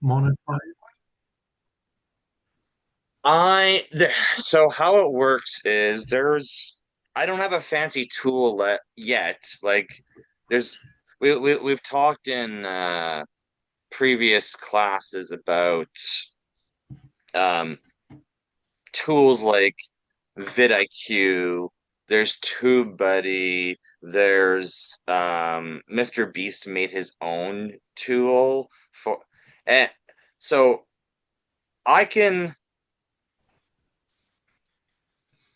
monetize? So how it works is I don't have a fancy tool yet. Like there's we've talked in previous classes about um tools like vidIQ, there's TubeBuddy, there's Mr. Beast made his own tool for and so I can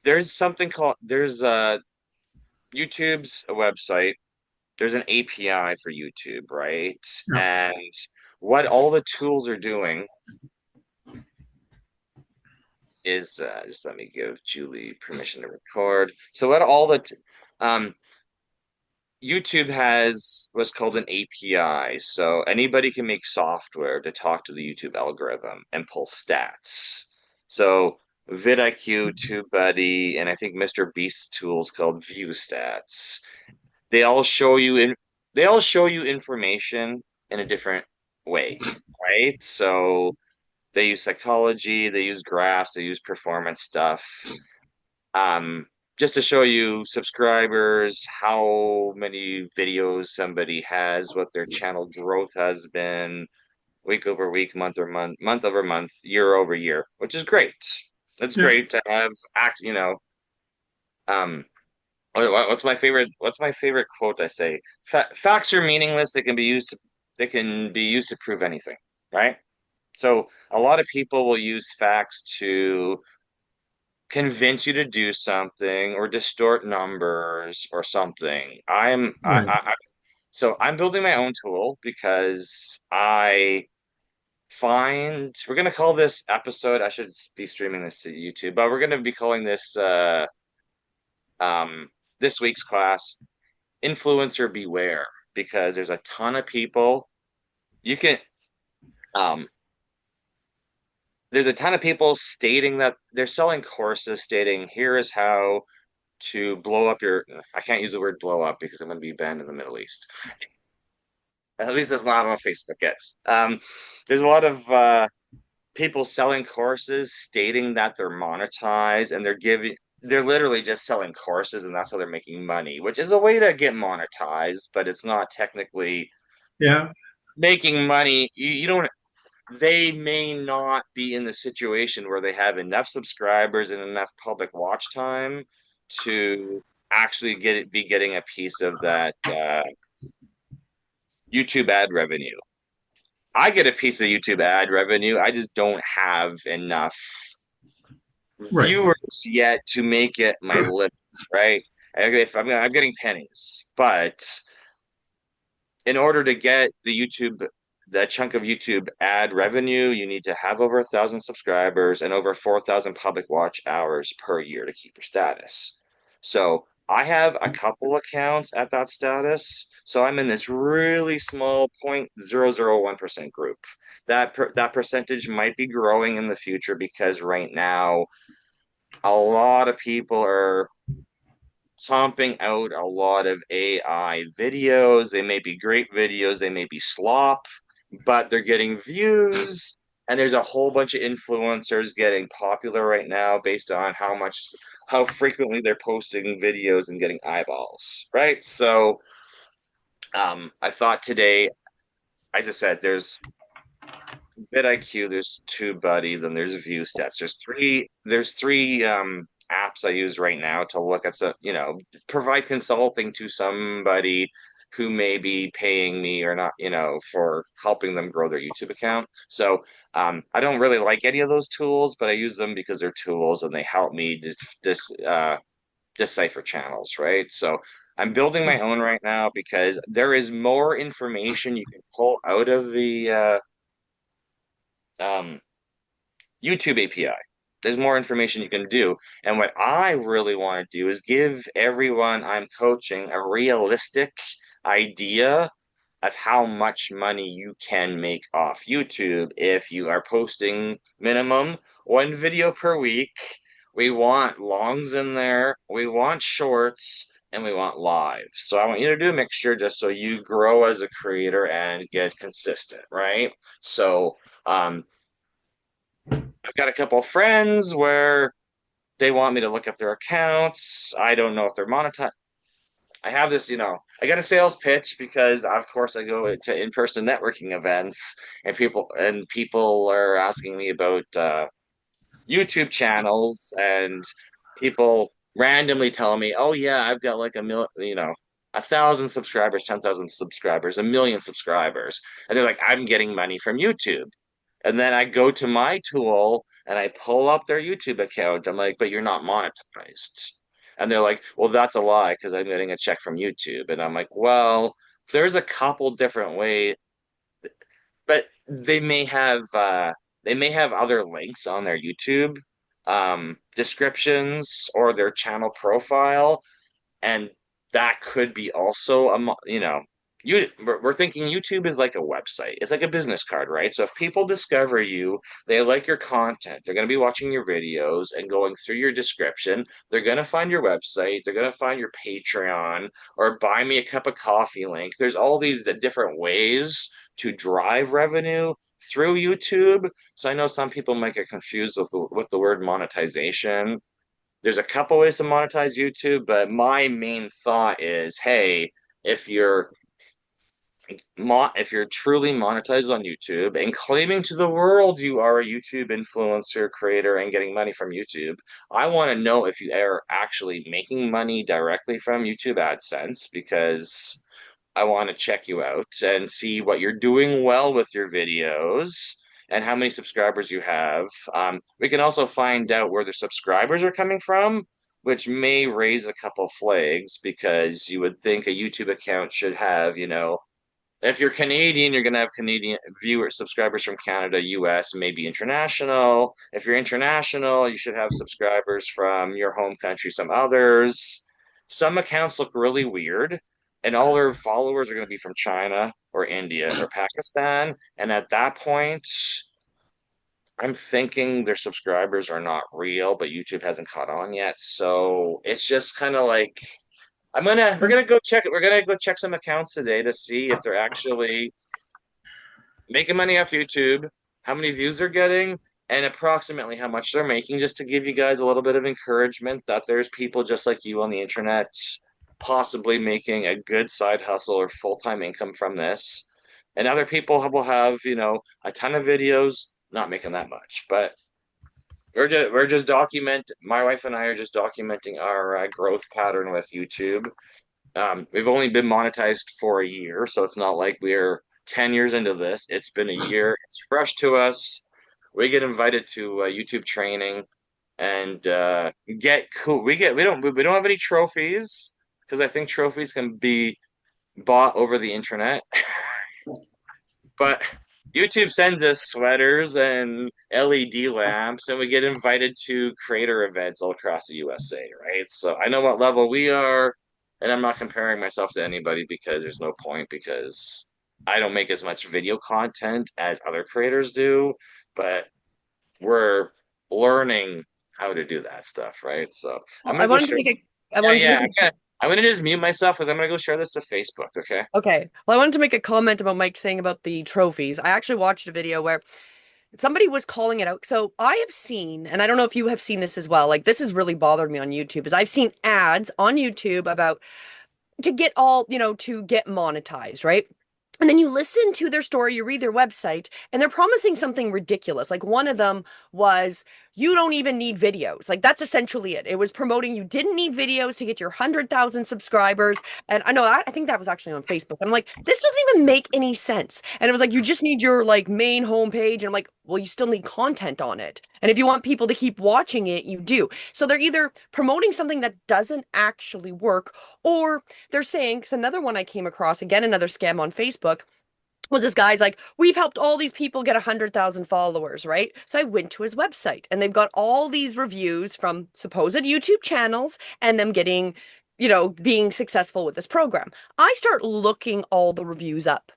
there's something called there's YouTube's a website. There's an API for YouTube, right? Yeah. And what all the tools are doing is just let me give Julie permission to record. So what all YouTube has what's called an API. So anybody can make software to talk to the YouTube algorithm and pull stats. So vidIQ, TubeBuddy, and I think Mr. Beast's tool is called View Stats. They all show you in they all show you information in a different way, right? So they use psychology, they use graphs, they use performance stuff. Um, just to show you subscribers, how many videos somebody has, what their channel growth has been week over week, month over month, month over month, year over year, which is great. It's Yeah. great to have um, what's my favorite quote I say? Facts are meaningless. They can be used to prove anything, right? So a lot of people will use facts to convince you to do something or distort numbers or something. Right. So I'm building my own tool because I find we're gonna call this episode. I should be streaming this to YouTube, but we're gonna be calling this um this week's class influencer beware because there's a ton of people you can um there's a ton of people stating that they're selling courses stating here is how to blow up your I can't use the word blow up because I'm going to be banned in the Middle East. At least it's not on Facebook yet. There's a lot of people selling courses stating that they're monetized and they're literally just selling courses and that's how they're making money, which is a way to get monetized, but it's not technically Yeah. making money. You don't they may not be in the situation where they have enough subscribers and enough public watch time to actually be getting a piece of that YouTube ad revenue. I get a piece of YouTube ad revenue. I just don't have enough Right. viewers yet to make it my living, right? If I'm getting pennies, but in order to get that chunk of YouTube ad revenue, you need to have over 1,000 subscribers and over 4,000 public watch hours per year to keep your status. So I have a couple accounts at that status. So I'm in this really small 0.001% group. That percentage might be growing in the future because right now a lot of people are pumping out a lot of AI videos. They may be great videos, they may be slop, but they're getting views. And there's a whole bunch of influencers getting popular right now based on how frequently they're posting videos and getting eyeballs, right? So, I thought today, as I said, there's vidIQ, there's TubeBuddy, then there's ViewStats. There's three apps I use right now to look at provide consulting to somebody who may be paying me or not, for helping them grow their YouTube account. So I don't really like any of those tools, but I use them because they're tools and they help me decipher channels, right? So I'm building my own right now because there is more information you can pull out of the um, YouTube API. There's more information you can do. And what I really want to do is give everyone I'm coaching a realistic idea of how much money you can make off YouTube if you are posting minimum one video per week. We want longs in there, we want shorts, and we want live. So I want you to do a mixture just so you grow as a creator and get consistent, right? So Um, I've got a couple of friends where they want me to look up their accounts. I don't know if they're monetized. I have this, I got a sales pitch because of course I go to in-person networking events and people are asking me about YouTube channels and people randomly tell me, "Oh yeah, I've got like 1,000 subscribers, 10,000 subscribers, 1 million subscribers," and they're like, "I'm getting money from YouTube." And then I go to my tool and I pull up their YouTube account. I'm like, "But you're not monetized." And they're like, "Well, that's a lie because I'm getting a check from YouTube." And I'm like, "Well, there's a couple different ways, but they may have other links on their YouTube descriptions or their channel profile, and that could be also we're thinking YouTube is like a website. It's like a business card, right? So if people discover you, they like your content, they're going to be watching your videos and going through your description. They're going to find your website, they're going to find your Patreon or buy me a cup of coffee link. There's all these different ways to drive revenue through YouTube. So I know some people might get confused with the word monetization. There's a couple ways to monetize YouTube, but my main thought is, hey, if you're if you're truly monetized on YouTube and claiming to the world you are a YouTube influencer creator and getting money from YouTube, I want to know if you are actually making money directly from YouTube AdSense because I want to check you out and see what you're doing well with your videos and how many subscribers you have. We can also find out where the subscribers are coming from, which may raise a couple flags because you would think a YouTube account should have, if you're Canadian, you're going to have Canadian viewers, subscribers from Canada, US, maybe international. If you're international, you should have subscribers from your home country, some others. Some accounts look really weird, and all their followers are going to be from China or India or Pakistan. And at that point, I'm thinking their subscribers are not real, but YouTube hasn't caught on yet. So it's just kind of like we're gonna go check some accounts today to see if they're actually making money off YouTube, how many views they're getting, and approximately how much they're making, just to give you guys a little bit of encouragement that there's people just like you on the internet possibly making a good side hustle or full-time income from this. And other people will have, a ton of videos, not making that much. But we're just my wife and I are just documenting our growth pattern with YouTube. We've only been monetized for a year, so it's not like we're 10 years into this. It's been a year. It's fresh to us. We get invited to YouTube training and get cool. We don't have any trophies because I think trophies can be bought over the internet. But YouTube sends us sweaters and LED lamps, and we get invited to creator events all across the USA, right? So I know what level we are, and I'm not comparing myself to anybody because there's no point because I don't make as much video content as other creators do, but we're learning how to do that stuff, right? So I'm Well, I gonna go wanted to share. make a I Yeah, wanted to yeah. make a I'm gonna just mute myself because I'm gonna go share this to Facebook. Okay. okay. Well, I wanted to make a comment about Mike saying about the trophies. I actually watched a video where somebody was calling it out. So I have seen, and I don't know if you have seen this as well, like this has really bothered me on YouTube, is I've seen ads on YouTube about to get monetized, right? And then you listen to their story, you read their website, and they're promising something ridiculous. Like one of them was, you don't even need videos. Like that's essentially it. It was promoting you didn't need videos to get your 100,000 subscribers. And I think that was actually on Facebook. And I'm like, this doesn't even make any sense. And it was like, you just need your like main homepage. And I'm like, well, you still need content on it. And if you want people to keep watching it, you do. So they're either promoting something that doesn't actually work, or they're saying, because another one I came across, again, another scam on Facebook, was this guy's like, we've helped all these people get 100,000 followers, right? So I went to his website and they've got all these reviews from supposed YouTube channels and them getting, being successful with this program. I start looking all the reviews up.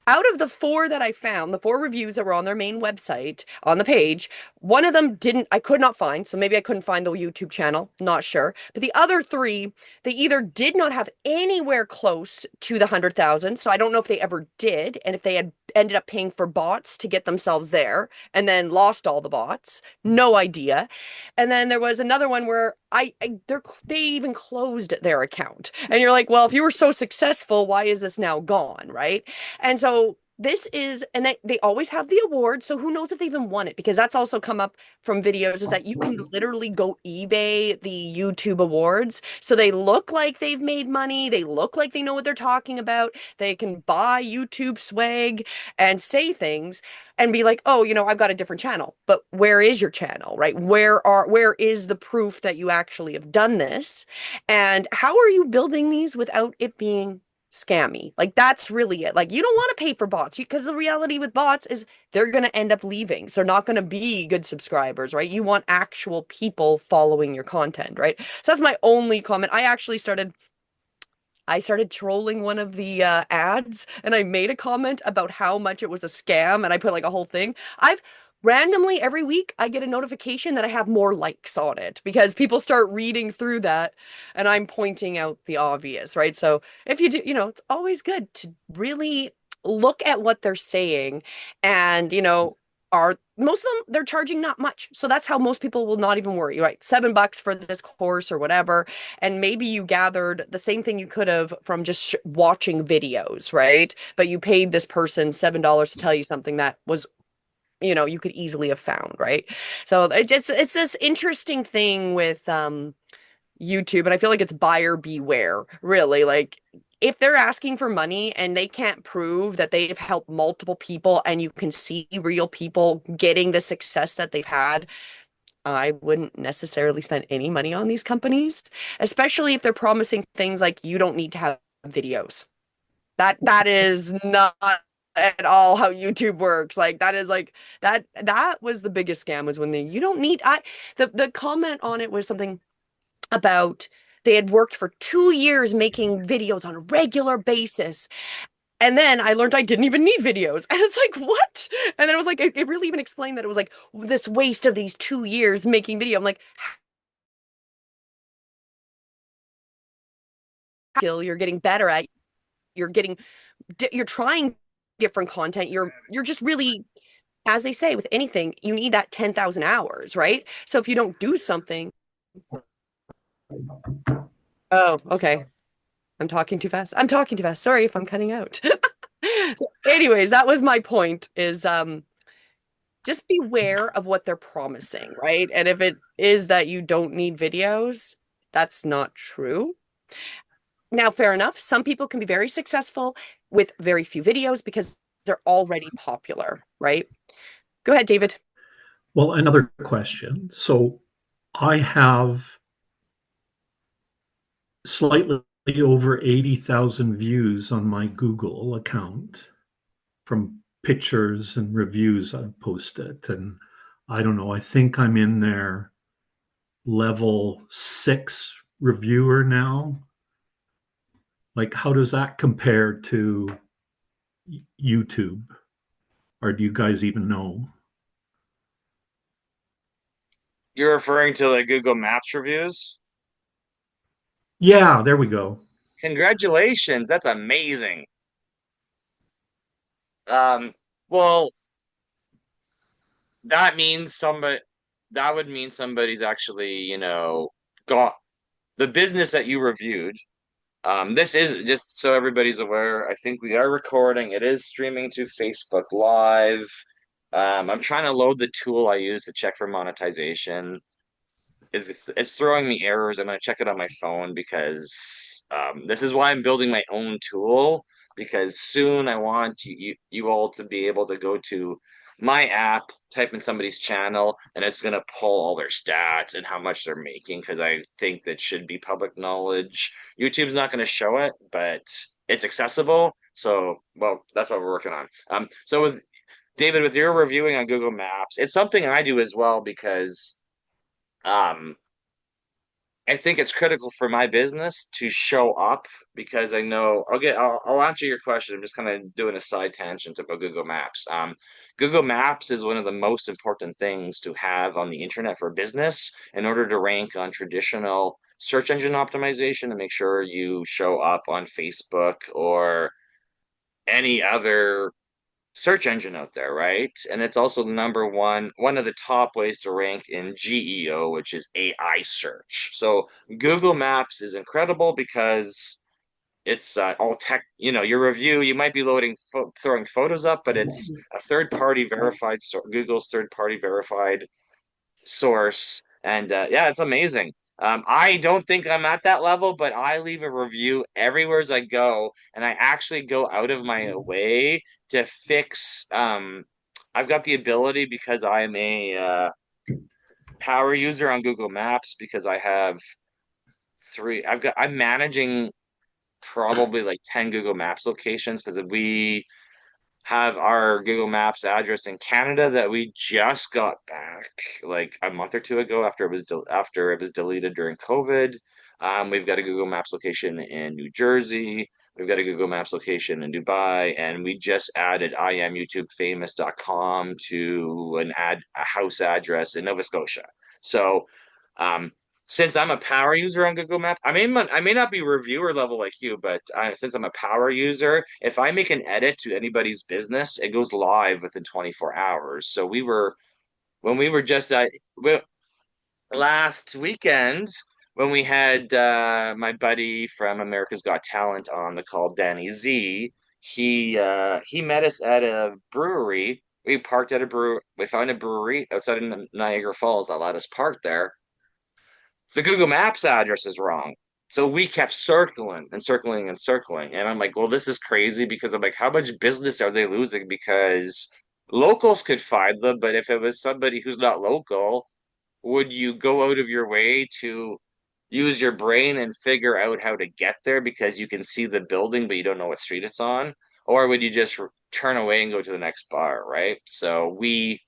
out of the four that I found, the four reviews that were on their main website on the page, one of them I could not find. So maybe I couldn't find the YouTube channel, not sure. But the other three, they either did not have anywhere close to the 100,000. So I don't know if they ever did. And if they had ended up paying for bots to get themselves there and then lost all the bots, no idea. And then there was another one where they even closed their account. And you're like, well, if you were so successful, why is this now gone? Right. And so this is, and they always have the award. So who knows if they even won it? Because that's also come up from videos is that you can literally go eBay the YouTube awards. So they look like they've made money. They look like they know what they're talking about. They can buy YouTube swag and say things and be like, oh, I've got a different channel. But where is your channel, right? Where is the proof that you actually have done this? And how are you building these without it being scammy? Like that's really it. Like you don't want to pay for bots because the reality with bots is they're going to end up leaving. So they're not going to be good subscribers, right? You want actual people following your content, right? So that's my only comment. I started trolling one of the ads and I made a comment about how much it was a scam and I put like a whole thing. I've randomly every week I get a notification that I have more likes on it because people start reading through that and I'm pointing out the obvious, right? So if you do, it's always good to really look at what they're saying and, are most of them they're charging not much. So that's how most people will not even worry, right? $7 for this course or whatever. And maybe you gathered the same thing you could have from just watching videos, right? But you paid this person $7 to tell you something that was you could easily have found, right? So it's this interesting thing with YouTube, and I feel like it's buyer beware, really. Like if they're asking for money and they can't prove that they've helped multiple people and you can see real people getting the success that they've had, I wouldn't necessarily spend any money on these companies, especially if they're promising things like you don't need to have videos. That is not at all how YouTube works. Like that is like that was the biggest scam was when you don't need the comment on it was something about they had worked for 2 years making videos on a regular basis. And then I learned I didn't even need videos. And it's like, what? And then it was like, it really even explained that it was like this waste of these 2 years making video. I'm like, skill you're getting better at, you're getting, you're trying different content. You're just really, as they say with anything, you need that 10,000 hours, right? So if you don't do something, oh, okay. I'm talking too fast. I'm talking too fast. Sorry if I'm cutting out. Anyways, that was my point is just beware of what they're promising, right? And if it is that you don't need videos, that's not true. Now, fair enough. Some people can be very successful with very few videos because they're already popular, right? Go ahead, David. Well, another question. So I have slightly over 80,000 views on my Google account from pictures and reviews I've posted. And I don't know, I think I'm in there level 6 reviewer now. Like, how does that compare to YouTube? Or do you guys even know? You're referring to like Google Maps reviews? Yeah, there we go. Congratulations, that's amazing. Um, well, that means somebody that would mean somebody's actually, got the business that you reviewed. This is just so everybody's aware. I think we are recording. It is streaming to Facebook Live. I'm trying to load the tool I use to check for monetization. It's throwing me errors. I'm gonna check it on my phone because this is why I'm building my own tool because soon I want you all to be able to go to my app, type in somebody's channel, and it's gonna pull all their stats and how much they're making because I think that should be public knowledge. YouTube's not gonna show it, but it's accessible. So, well, that's what we're working on. So with David, with your reviewing on Google Maps, it's something I do as well because um I think it's critical for my business to show up because I know I'll answer your question. I'm just kind of doing a side tangent about Google Maps. Google Maps is one of the most important things to have on the internet for business in order to rank on traditional search engine optimization and make sure you show up on Facebook or any other search engine out there, right? And it's also the number one of the top ways to rank in GEO, which is AI search. So Google Maps is incredible because it's all tech. You know, your review, you might be throwing photos up, but it's a third party verified, so Google's third party verified source. And yeah, it's amazing. I don't think I'm at that level, but I leave a review everywhere as I go, and I actually go out of my way to fix. I've got the ability because I am a power user on Google Maps because I have three. I'm managing probably like 10 Google Maps locations because we have our Google Maps address in Canada that we just got back like a month or two ago after it was deleted during COVID. We've got a Google Maps location in New Jersey. We've got a Google Maps location in Dubai, and we just added IamYouTubeFamous.com to a house address in Nova Scotia. So, um, since I'm a power user on Google Maps, I may not be reviewer level like you, but since I'm a power user, if I make an edit to anybody's business, it goes live within 24 hours. So when we were just last weekend when we had my buddy from America's Got Talent on the call, Danny Z. He met us at a brewery. We parked at a brewery. We found a brewery outside of Niagara Falls that let us park there. The Google Maps address is wrong. So we kept circling and circling and circling. And I'm like, well, this is crazy because I'm like, how much business are they losing? Because locals could find them, but if it was somebody who's not local, would you go out of your way to use your brain and figure out how to get there because you can see the building, but you don't know what street it's on? Or would you just turn away and go to the next bar, right? So we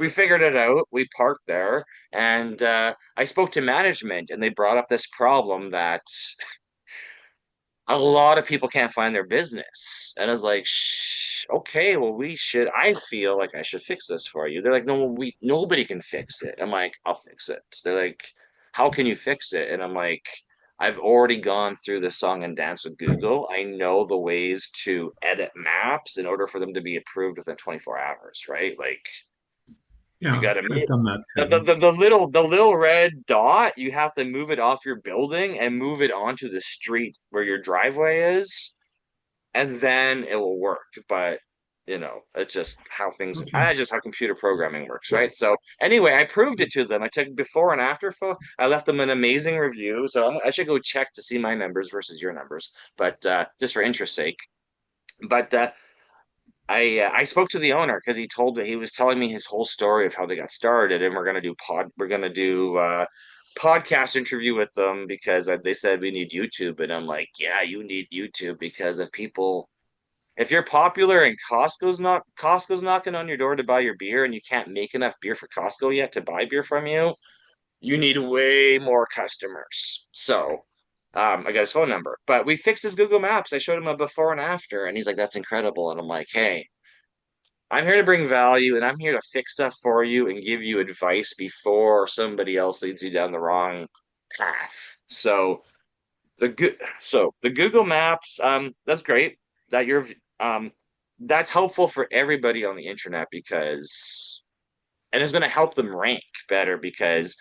figured it out. We parked there, and I spoke to management, and they brought up this problem that a lot of people can't find their business. And I was like, Shh, okay, well, I feel like I should fix this for you. They're like, no, nobody can fix it. I'm like, I'll fix it. They're like, how can you fix it? And I'm like, I've already gone through the song and dance with Google. I know the ways to edit maps in order for them to be approved within 24 hours, right? Like, you Yeah, got to I've move done that the, too. the little red dot. You have to move it off your building and move it onto the street where your driveway is, and then it will work. But it's just how things. Okay. That's just how computer programming works, right? So anyway, I proved it to them. I took before and after photo. I left them an amazing review. So I should go check to see my numbers versus your numbers, but just for interest sake. But I spoke to the owner because he was telling me his whole story of how they got started, and we're gonna do podcast interview with them because they said we need YouTube, and I'm like, yeah, you need YouTube because if you're popular and Costco's knocking on your door to buy your beer, and you can't make enough beer for Costco yet to buy beer from you, you need way more customers. So. I got his phone number, but we fixed his Google Maps. I showed him a before and after, and he's like, "That's incredible." And I'm like, "Hey, I'm here to bring value and I'm here to fix stuff for you and give you advice before somebody else leads you down the wrong path." So the Google Maps, that's great that that's helpful for everybody on the internet because and it's going to help them rank better because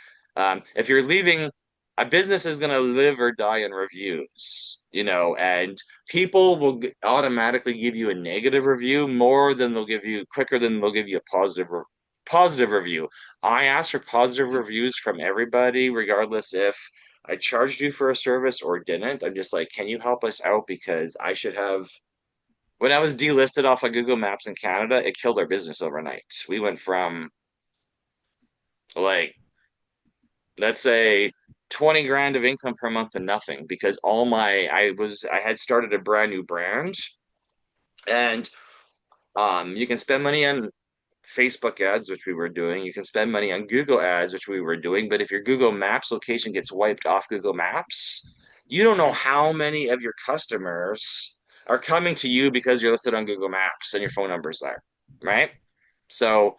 if you're leaving a business is going to live or die in reviews, and people will automatically give you a negative review more than they'll give you quicker than they'll give you a positive review. I ask for positive reviews from everybody, regardless if I charged you for a service or didn't. I'm just like, can you help us out? Because I should have when I was delisted off of Google Maps in Canada, it killed our business overnight. We went from like let's say 20 grand of income per month to nothing because I had started a brand new brand and you can spend money on Facebook ads, which we were doing. You can spend money on Google ads, which we were doing. But if your Google Maps location gets wiped off Google Maps, you don't know how many of your customers are coming to you because you're listed on Google Maps and your phone number's there, right? So,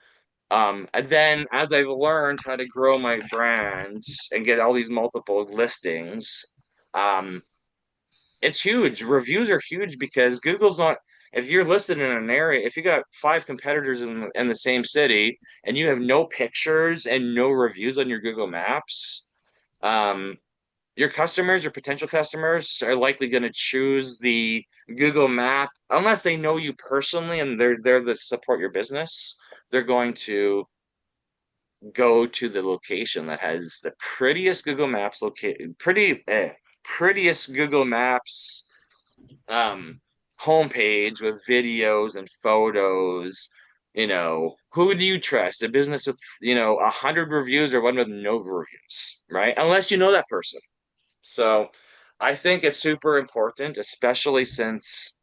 and then as I've learned how to grow my brands and get all these multiple listings, um, it's huge. Reviews are huge because Google's not, if you're listed in an area, if you got five competitors in the same city and you have no pictures and no reviews on your Google Maps, um, your customers or potential customers are likely going to choose the Google Map unless they know you personally and they're there to support your business. They're going to go to the location that has the prettiest Google Maps prettiest Google Maps homepage with videos and photos. Who do you trust? A business with 100 reviews or one with no reviews, right? Unless you know that person. So I think it's super important, especially since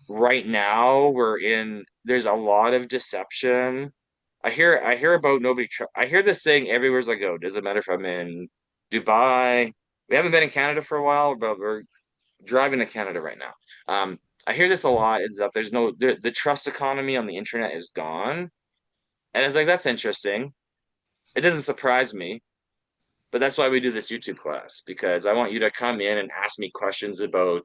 right now there's a lot of deception. I hear about I hear this saying everywhere I go. Doesn't matter if I'm in Dubai. We haven't been in Canada for a while, but we're driving to Canada right now. I hear this a lot is that the trust economy on the internet is gone. And it's like that's interesting. It doesn't surprise me, but that's why we do this YouTube class because I want you to come in and ask me questions about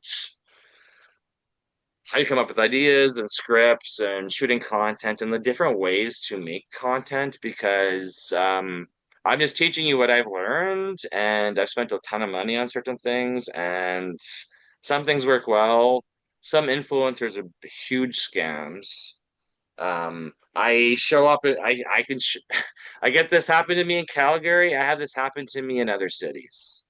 how you come up with ideas and scripts and shooting content and the different ways to make content because I'm just teaching you what I've learned and I've spent a ton of money on certain things and some things work well. Some influencers are huge scams. I show up I can I get this happen to me in Calgary. I have this happen to me in other cities.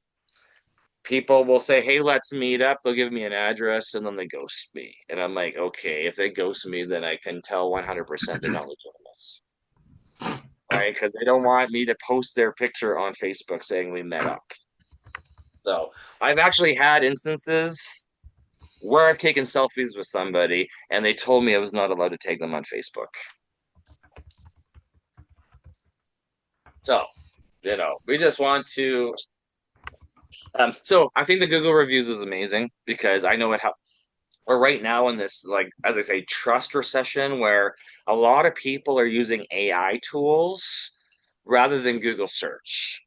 People will say, "Hey, let's meet up." They'll give me an address and then they ghost me. And I'm like, "Okay, if they ghost me, then I can tell 100% they're not legitimate." Right? Because they don't want me to post their picture on Facebook saying we met up. So, I've actually had instances where I've taken selfies with somebody and they told me I was not allowed to take them on Facebook. So, we just want to so I think the Google reviews is amazing because I know it helps. We're right now in this, like, as I say, trust recession where a lot of people are using AI tools rather than Google search.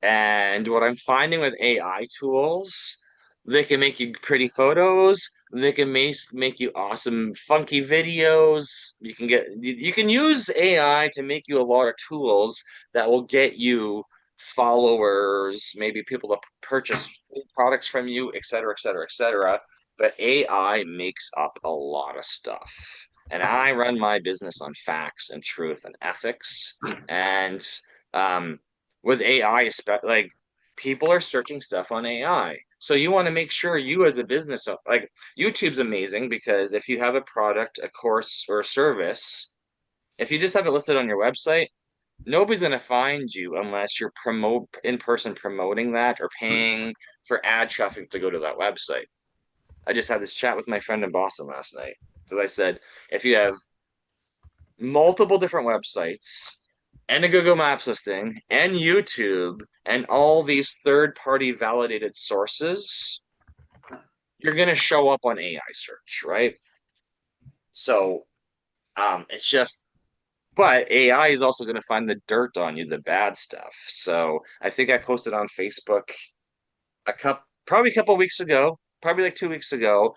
And what I'm finding with AI tools, they can make you pretty photos, they can make you awesome funky videos. You can use AI to make you a lot of tools that will get you followers, maybe people to purchase products from you, et cetera, et cetera, et cetera. But AI makes up a lot of stuff. And I run my business on facts and truth and ethics. And um, with AI, like people are searching stuff on AI. So you want to make sure you as a business, like YouTube's amazing because if you have a product, a course, or a service, if you just have it listed on your website, nobody's going to find you unless you're promote in person promoting that or paying for ad traffic to go to that website. I just had this chat with my friend in Boston last night because I said if you have multiple different websites and a Google Maps listing and YouTube and all these third-party validated sources, you're going to show up on AI search, right? So it's just, but AI is also going to find the dirt on you, the bad stuff. So I think I posted on Facebook probably a couple weeks ago, probably like 2 weeks ago.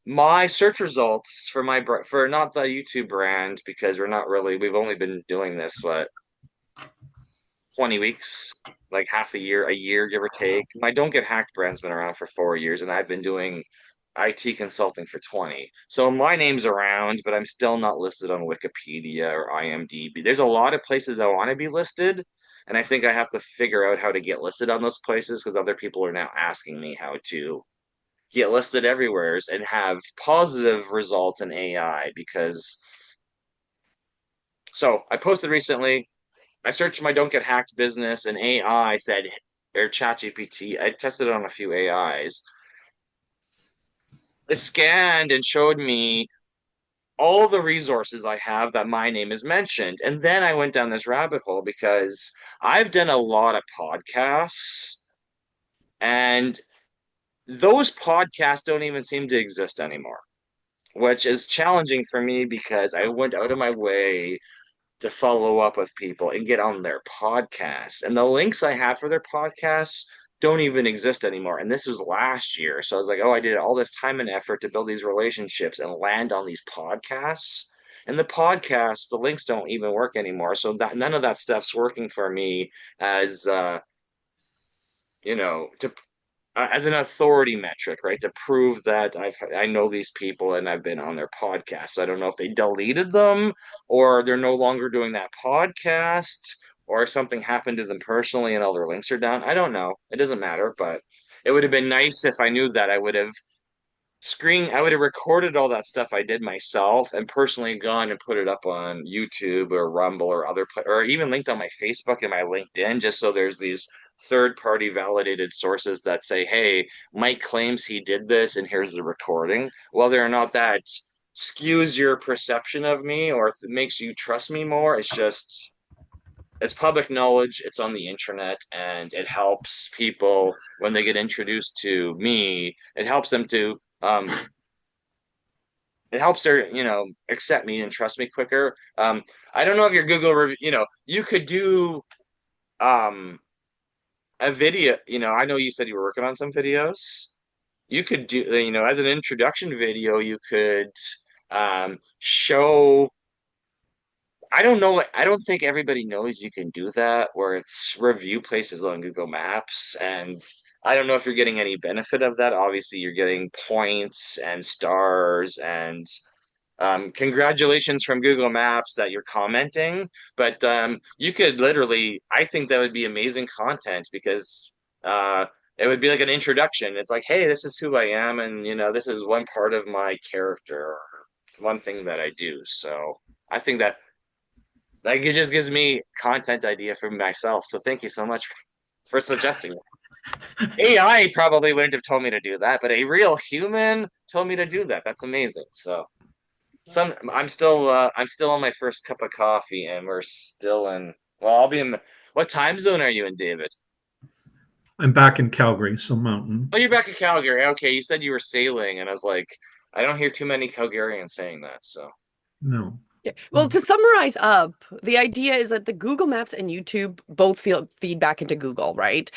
My search results for for not the YouTube brand because we've only been doing this what 20 weeks, like half a year, give or take. My Don't Get Hacked brand's been around for 4 years, and I've been doing IT consulting for 20. So my name's around, but I'm still not listed on Wikipedia or IMDb. There's a lot of places I want to be listed, and I think I have to figure out how to get listed on those places because other people are now asking me how to get listed everywhere and have positive results in AI because so I posted recently I searched my Don't Get Hacked business and AI said, or ChatGPT, I tested it on a few AIs. It scanned and showed me all the resources I have that my name is mentioned. And then I went down this rabbit hole because I've done a lot of podcasts, and those podcasts don't even seem to exist anymore, which is challenging for me because I went out of my way to follow up with people and get on their podcasts. And the links I have for their podcasts don't even exist anymore. And this was last year. So I was like, oh, I did all this time and effort to build these relationships and land on these podcasts. And the podcasts, the links don't even work anymore. So that none of that stuff's working for me as to as an authority metric, right? To prove that I know these people and I've been on their podcast. So I don't know if they deleted them or they're no longer doing that podcast or something happened to them personally and all their links are down. I don't know. It doesn't matter, but it would have been nice if I knew that. I would have recorded all that stuff I did myself and personally gone and put it up on YouTube or Rumble or or even linked on my Facebook and my LinkedIn, just so there's these third party validated sources that say, hey, Mike claims he did this and here's the recording. Whether or not that skews your perception of me or makes you trust me more, it's public knowledge, it's on the internet, and it helps people when they get introduced to me. It helps her, accept me and trust me quicker. I don't know if your Google review, you could do a video. I know you said you were working on some videos. You could do, as an introduction video, you could show. I don't know. I don't think everybody knows you can do that, where it's review places on Google Maps, and I don't know if you're getting any benefit of that. Obviously, you're getting points and stars and congratulations from Google Maps that you're commenting, but you could literally, I think that would be amazing content because it would be like an introduction. It's like, hey, this is who I am, and this is one part of my character, or one thing that I do. So I think that like it just gives me content idea for myself. So thank you so much for suggesting that. AI probably wouldn't have told me to do that, but a real human told me to do that. That's amazing. So. I'm still on my first cup of coffee and we're still in well, I'll be in what time zone are you in, David? I'm back in Calgary, so mountain. Oh, you're back in Calgary. Okay, you said you were sailing and I was like, I don't hear too many Calgarians saying that, so No. Yeah. Well, to summarize up, the idea is that the Google Maps and YouTube both feed back into Google, right?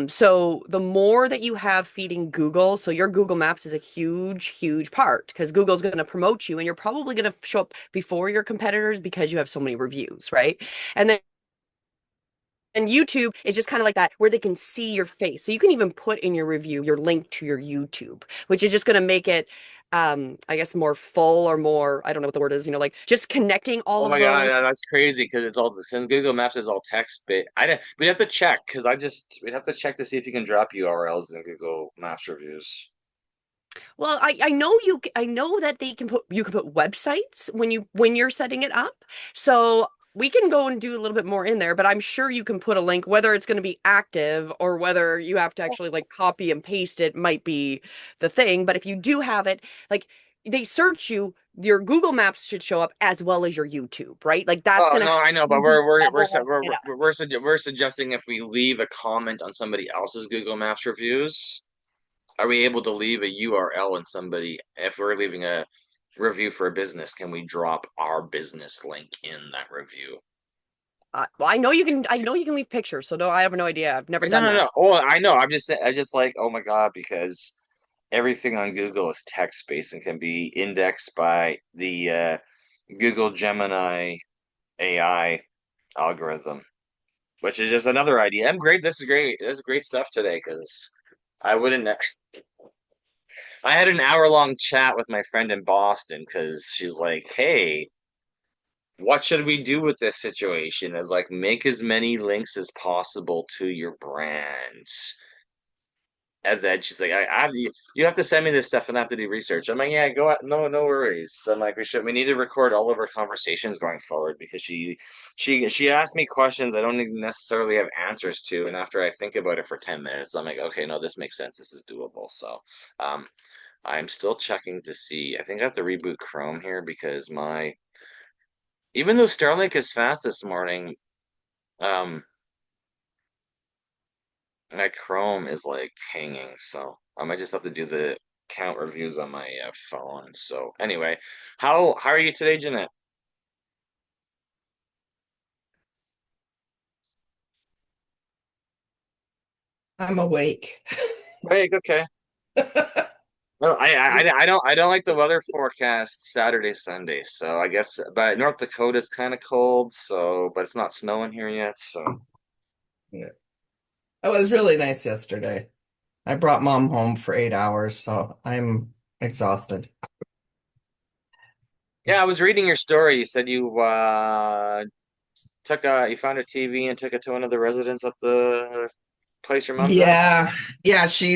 So the more that you have feeding Google, so your Google Maps is a huge, huge part because Google's going to promote you and you're probably going to show up before your competitors because you have so many reviews, right? And then and YouTube is just kind of like that, where they can see your face. So you can even put in your review your link to your YouTube, which is just going to make it, I guess, more full or more, I don't know what the word is, like just connecting all oh of my God, those. yeah, that's crazy because it's all since Google Maps is all text based. We'd have to check because we'd have to check to see if you can drop URLs in Google Maps reviews. Well, I know I know that you can put websites when you're setting it up. So we can go and do a little bit more in there, but I'm sure you can put a link, whether it's going to be active or whether you have to actually like copy and paste it might be the thing. But if you do have it, like they search you, your Google Maps should show up as well as your YouTube, right? Like that's Oh going to no, I know, but be we're suggesting if we leave a comment on somebody else's Google Maps reviews, are we able to leave a URL in somebody if we're leaving a review for a business, can we drop our business link in that review? well, I know you can. I know you can leave pictures, so no, I have no idea. I've never No, done no, that. no. Oh, I know. I just like, oh my God, because everything on Google is text based and can be indexed by the Google Gemini AI algorithm, which is just another idea. I'm great. This is great. This is great stuff today because I wouldn't. I had an hour-long chat with my friend in Boston because she's like, "Hey, what should we do with this situation?" Is like make as many links as possible to your brands. And then she's like, you have to send me this stuff and I have to do research. I'm like, yeah, go out. No, no worries. So I'm like, we need to record all of our conversations going forward because she asked me questions I don't even necessarily have answers to. And after I think about it for 10 minutes, I'm like, okay, no, this makes sense. This is doable. So, um, I'm still checking to see. I think I have to reboot Chrome here because my even though Starlink is fast this morning, um, my Chrome is like hanging. So I might just have to do the count reviews on my phone. So anyway, how are you today, Jeanette? I'm awake. Hey, okay. Well, I don't like the weather forecast Saturday, Sunday. So I guess, but North Dakota's kind of cold. So, but it's not snowing here yet. So. Yeah. It was really nice yesterday. I brought mom home for 8 hours, so I'm exhausted. Yeah, I was reading your story. You said you you found a TV and took it to one of the residents at the place your mom's at. Yeah, yeah, she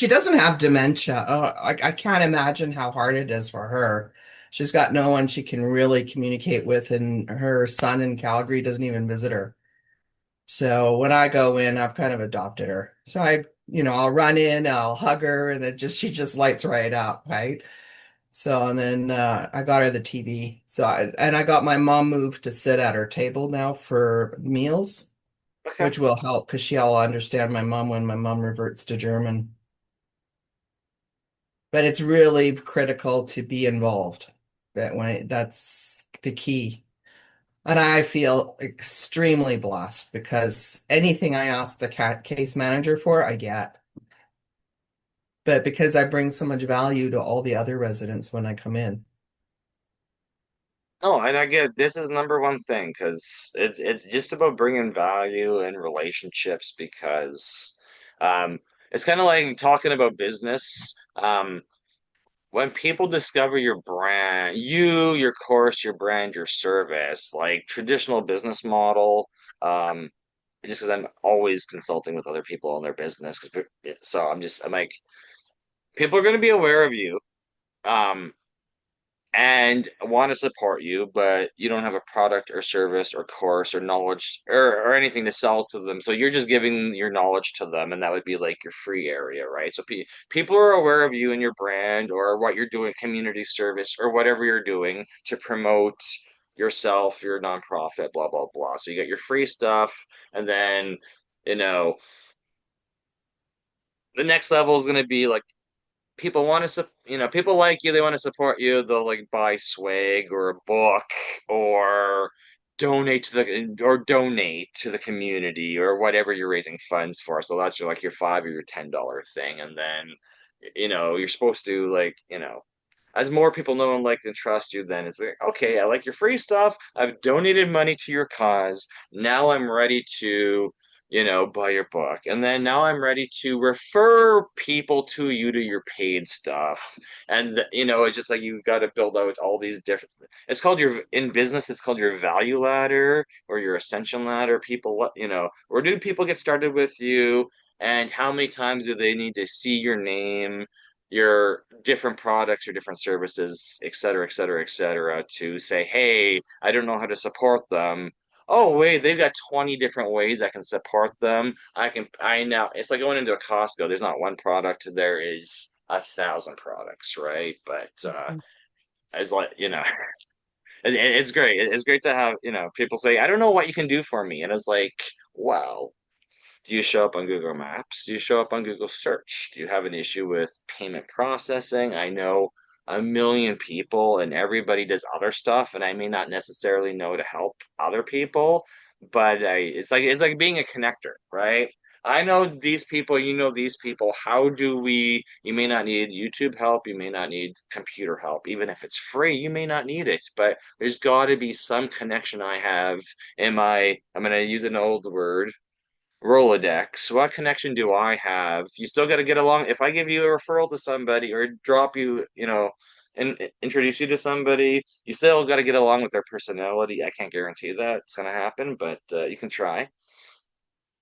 doesn't have dementia. I can't imagine how hard it is for her. She's got no one she can really communicate with, and her son in Calgary doesn't even visit her. So when I go in, I've kind of adopted her. So I'll run in, I'll hug her, and then just she just lights right up, right? So and then I got her the TV. And I got my mom moved to sit at her table now for meals, Okay. which will help because she'll understand my mom when my mom reverts to German. But it's really critical to be involved. That's the key. And I feel extremely blessed because anything I ask the cat case manager for, I get. But because I bring so much value to all the other residents when I come in. No, and I get it. This is number one thing because it's just about bringing value and relationships because um it's kind of like talking about business. When people discover your brand, your course, your brand, your service, like traditional business model, just because I'm always consulting with other people on their business, so I'm like, people are going to be aware of you. Um, and want to support you, but you don't have a product or service or course or knowledge or anything to sell to them. So you're just giving your knowledge to them, and that would be like your free area, right? So people are aware of you and your brand or what you're doing, community service or whatever you're doing to promote yourself, your nonprofit, blah, blah, blah. So you got your free stuff, and then, you know, the next level is going to be like people want to, people like you, they want to support you, they'll like buy swag or a book or donate to the community or whatever you're raising funds for. So that's your like your $5 or your $10 thing. And then, you're supposed to like, as more people know and like and trust you, then it's like, okay, I like your free stuff. I've donated money to your cause. Now I'm ready to, buy your book. And then now I'm ready to refer people to you to your paid stuff. And, it's just like you got to build out all these different, it's called in business, it's called your value ladder or your ascension ladder. People, where do people get started with you? And how many times do they need to see your name, your different products or different services, et cetera, et cetera, et cetera, to say, hey, I don't know how to support them. Oh, wait, they've got 20 different ways I can support them. I now, it's like going into a Costco. There's not one product, there is 1,000 products, right? But it's like, it's great. It's great to have, people say, I don't know what you can do for me. And it's like, wow. Do you show up on Google Maps? Do you show up on Google Search? Do you have an issue with payment processing? I know a million people and everybody does other stuff, and I may not necessarily know to help other people, but it's like being a connector, right? I know these people, you know these people. How do we? You may not need YouTube help, you may not need computer help, even if it's free, you may not need it, but there's got to be some connection I have in I'm going to use an old word, Rolodex. What connection do I have? You still got to get along. If I give you a referral to somebody or drop you, and introduce you to somebody, you still got to get along with their personality. I can't guarantee that it's going to happen, but you can try.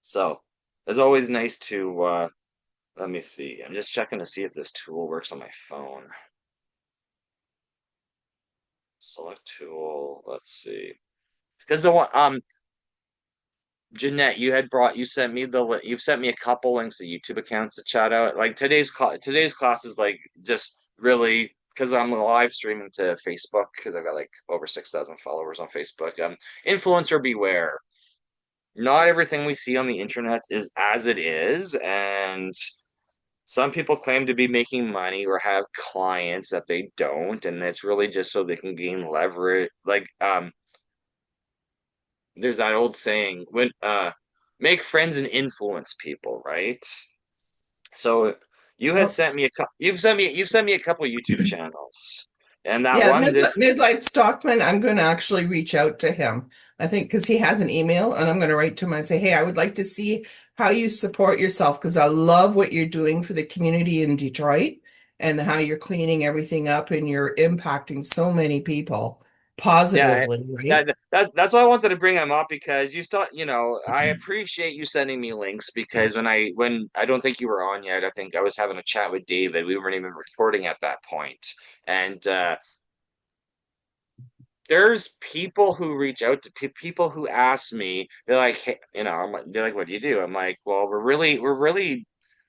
So it's always nice to, let me see. I'm just checking to see if this tool works on my phone. Select tool. Let's see. Because the one, Jeanette, you sent me you've sent me a couple links to YouTube accounts to chat out. Like today's class is like just really, because I'm live streaming to Facebook because I've got like over 6,000 followers on Facebook. Influencer beware. Not everything we see on the internet is as it is, and some people claim to be making money or have clients that they don't, and it's really just so they can gain leverage. Like, there's that old saying, when make friends and influence people, right? So you had Well, sent me a couple. You've sent me a couple YouTube channels, and that yeah, one this Midlight Stockman, I'm going to actually reach out to him. I think because he has an email, and I'm going to write to him and say, hey, I would like to see how you support yourself because I love what you're doing for the community in Detroit and how you're cleaning everything up and you're impacting so many people yeah positively, right? that's why I wanted to bring him up because I appreciate you sending me links because when I don't think you were on yet. I think I was having a chat with David. We weren't even recording at that point, and there's people who reach out to people who ask me, they're like, hey, they're like, what do you do? I'm like, well,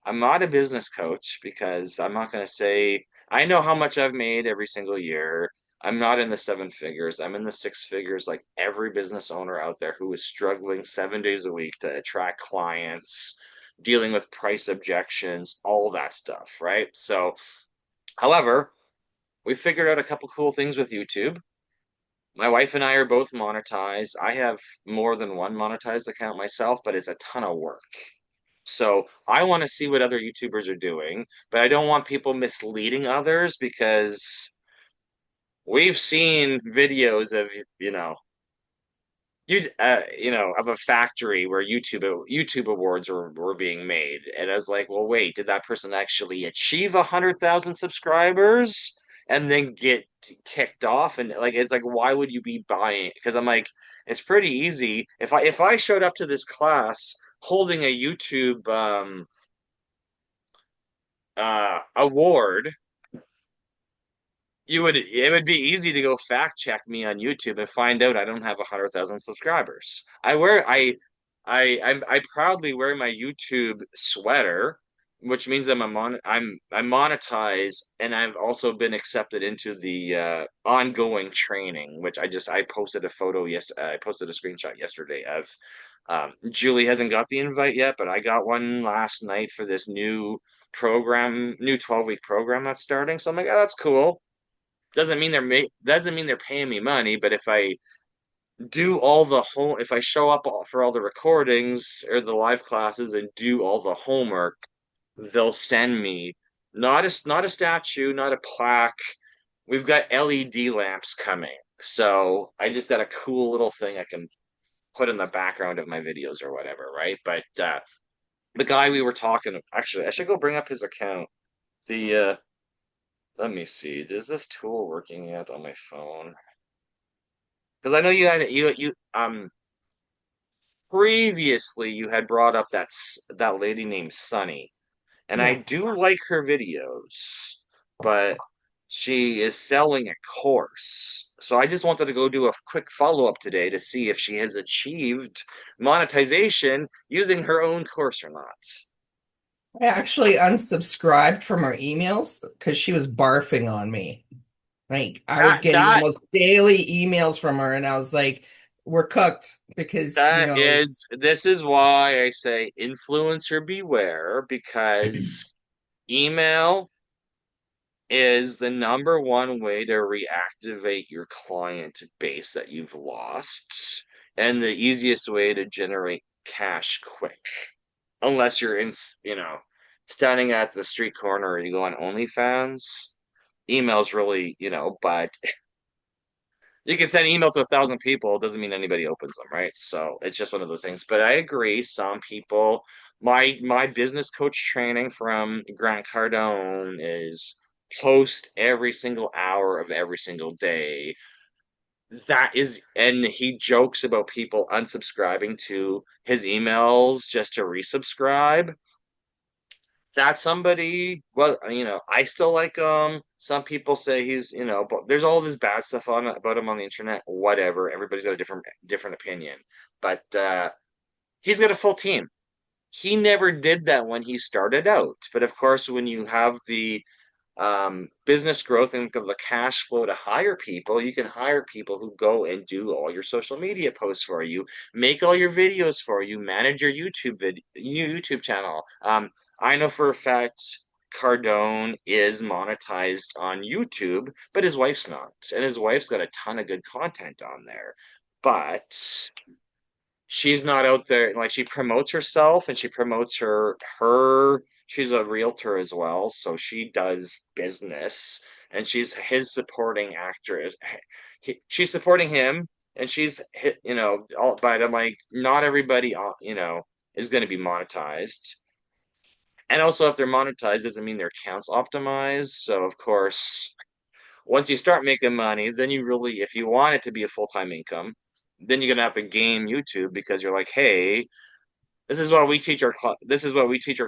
I'm not a business coach because I'm not going to say, I know how much I've made every single year. I'm not in the seven figures. I'm in the six figures, like every business owner out there who is struggling 7 days a week to attract clients, dealing with price objections, all that stuff, right? So, however, we figured out a couple cool things with YouTube. My wife and I are both monetized. I have more than one monetized account myself, but it's a ton of work. So I want to see what other YouTubers are doing, but I don't want people misleading others because we've seen videos of, you know, of a factory where YouTube awards were being made, and I was like, well, wait, did that person actually achieve 100,000 subscribers and then get kicked off? And like, it's like, why would you be buying? Because I'm like, it's pretty easy if I showed up to this class holding a YouTube award, it would be easy to go fact check me on YouTube and find out I don't have 100,000 subscribers. I proudly wear my YouTube sweater, which means I'm monetized, and I've also been accepted into the ongoing training, which I posted a photo I posted a screenshot yesterday of. Julie hasn't got the invite yet, but I got one last night for this new 12-week program that's starting. So I'm like, oh, that's cool. Doesn't mean they're paying me money, but if I show up for all the recordings or the live classes and do all the homework, they'll send me not a statue, not a plaque. We've got LED lamps coming. So I just got a cool little thing I can put in the background of my videos or whatever, right? But the guy we were talking, actually, I should go bring up his account. The Let me see. Is this tool working yet on my phone? Because I know previously you had brought up that lady named Sunny, and I Yeah. do like her videos, but she is selling a course. So I just wanted to go do a quick follow-up today to see if she has achieved monetization using her own course or not. I actually unsubscribed from her emails because she was barfing on me. Like I was That getting that almost daily emails from her, and I was like, we're cooked because, this is why I say influencer beware, because email is the number one way to reactivate your client base that you've lost, and the easiest way to generate cash quick. Unless you're standing at the street corner and you go on OnlyFans, email's really, but you can send email to 1,000 people. It doesn't mean anybody opens them, right? So it's just one of those things. But I agree. Some people, my business coach training from Grant Cardone is post every single hour of every single day. And he jokes about people unsubscribing to his emails just to resubscribe. That's somebody, well, I still like him. Some people say but there's all this bad stuff about him on the internet. Whatever. Everybody's got a different opinion. But he's got a full team. He never did that when he started out. But of course, when you have the business growth and the cash flow to hire people, you can hire people who go and do all your social media posts for you, make all your videos for you, manage your YouTube channel. I know for a fact Cardone is monetized on YouTube, but his wife's not, and his wife's got a ton of good content on there, but she's not out there. Like, she promotes herself and she promotes her she's a realtor as well, so she does business, and she's his supporting actress. She's supporting him, and she's hit, all, but I'm like, not everybody, is going to be monetized. And also, if they're monetized, doesn't mean their account's optimized. So of course, once you start making money, then you really, if you want it to be a full-time income, then you're gonna have to game YouTube, because you're like, hey, this is what we teach our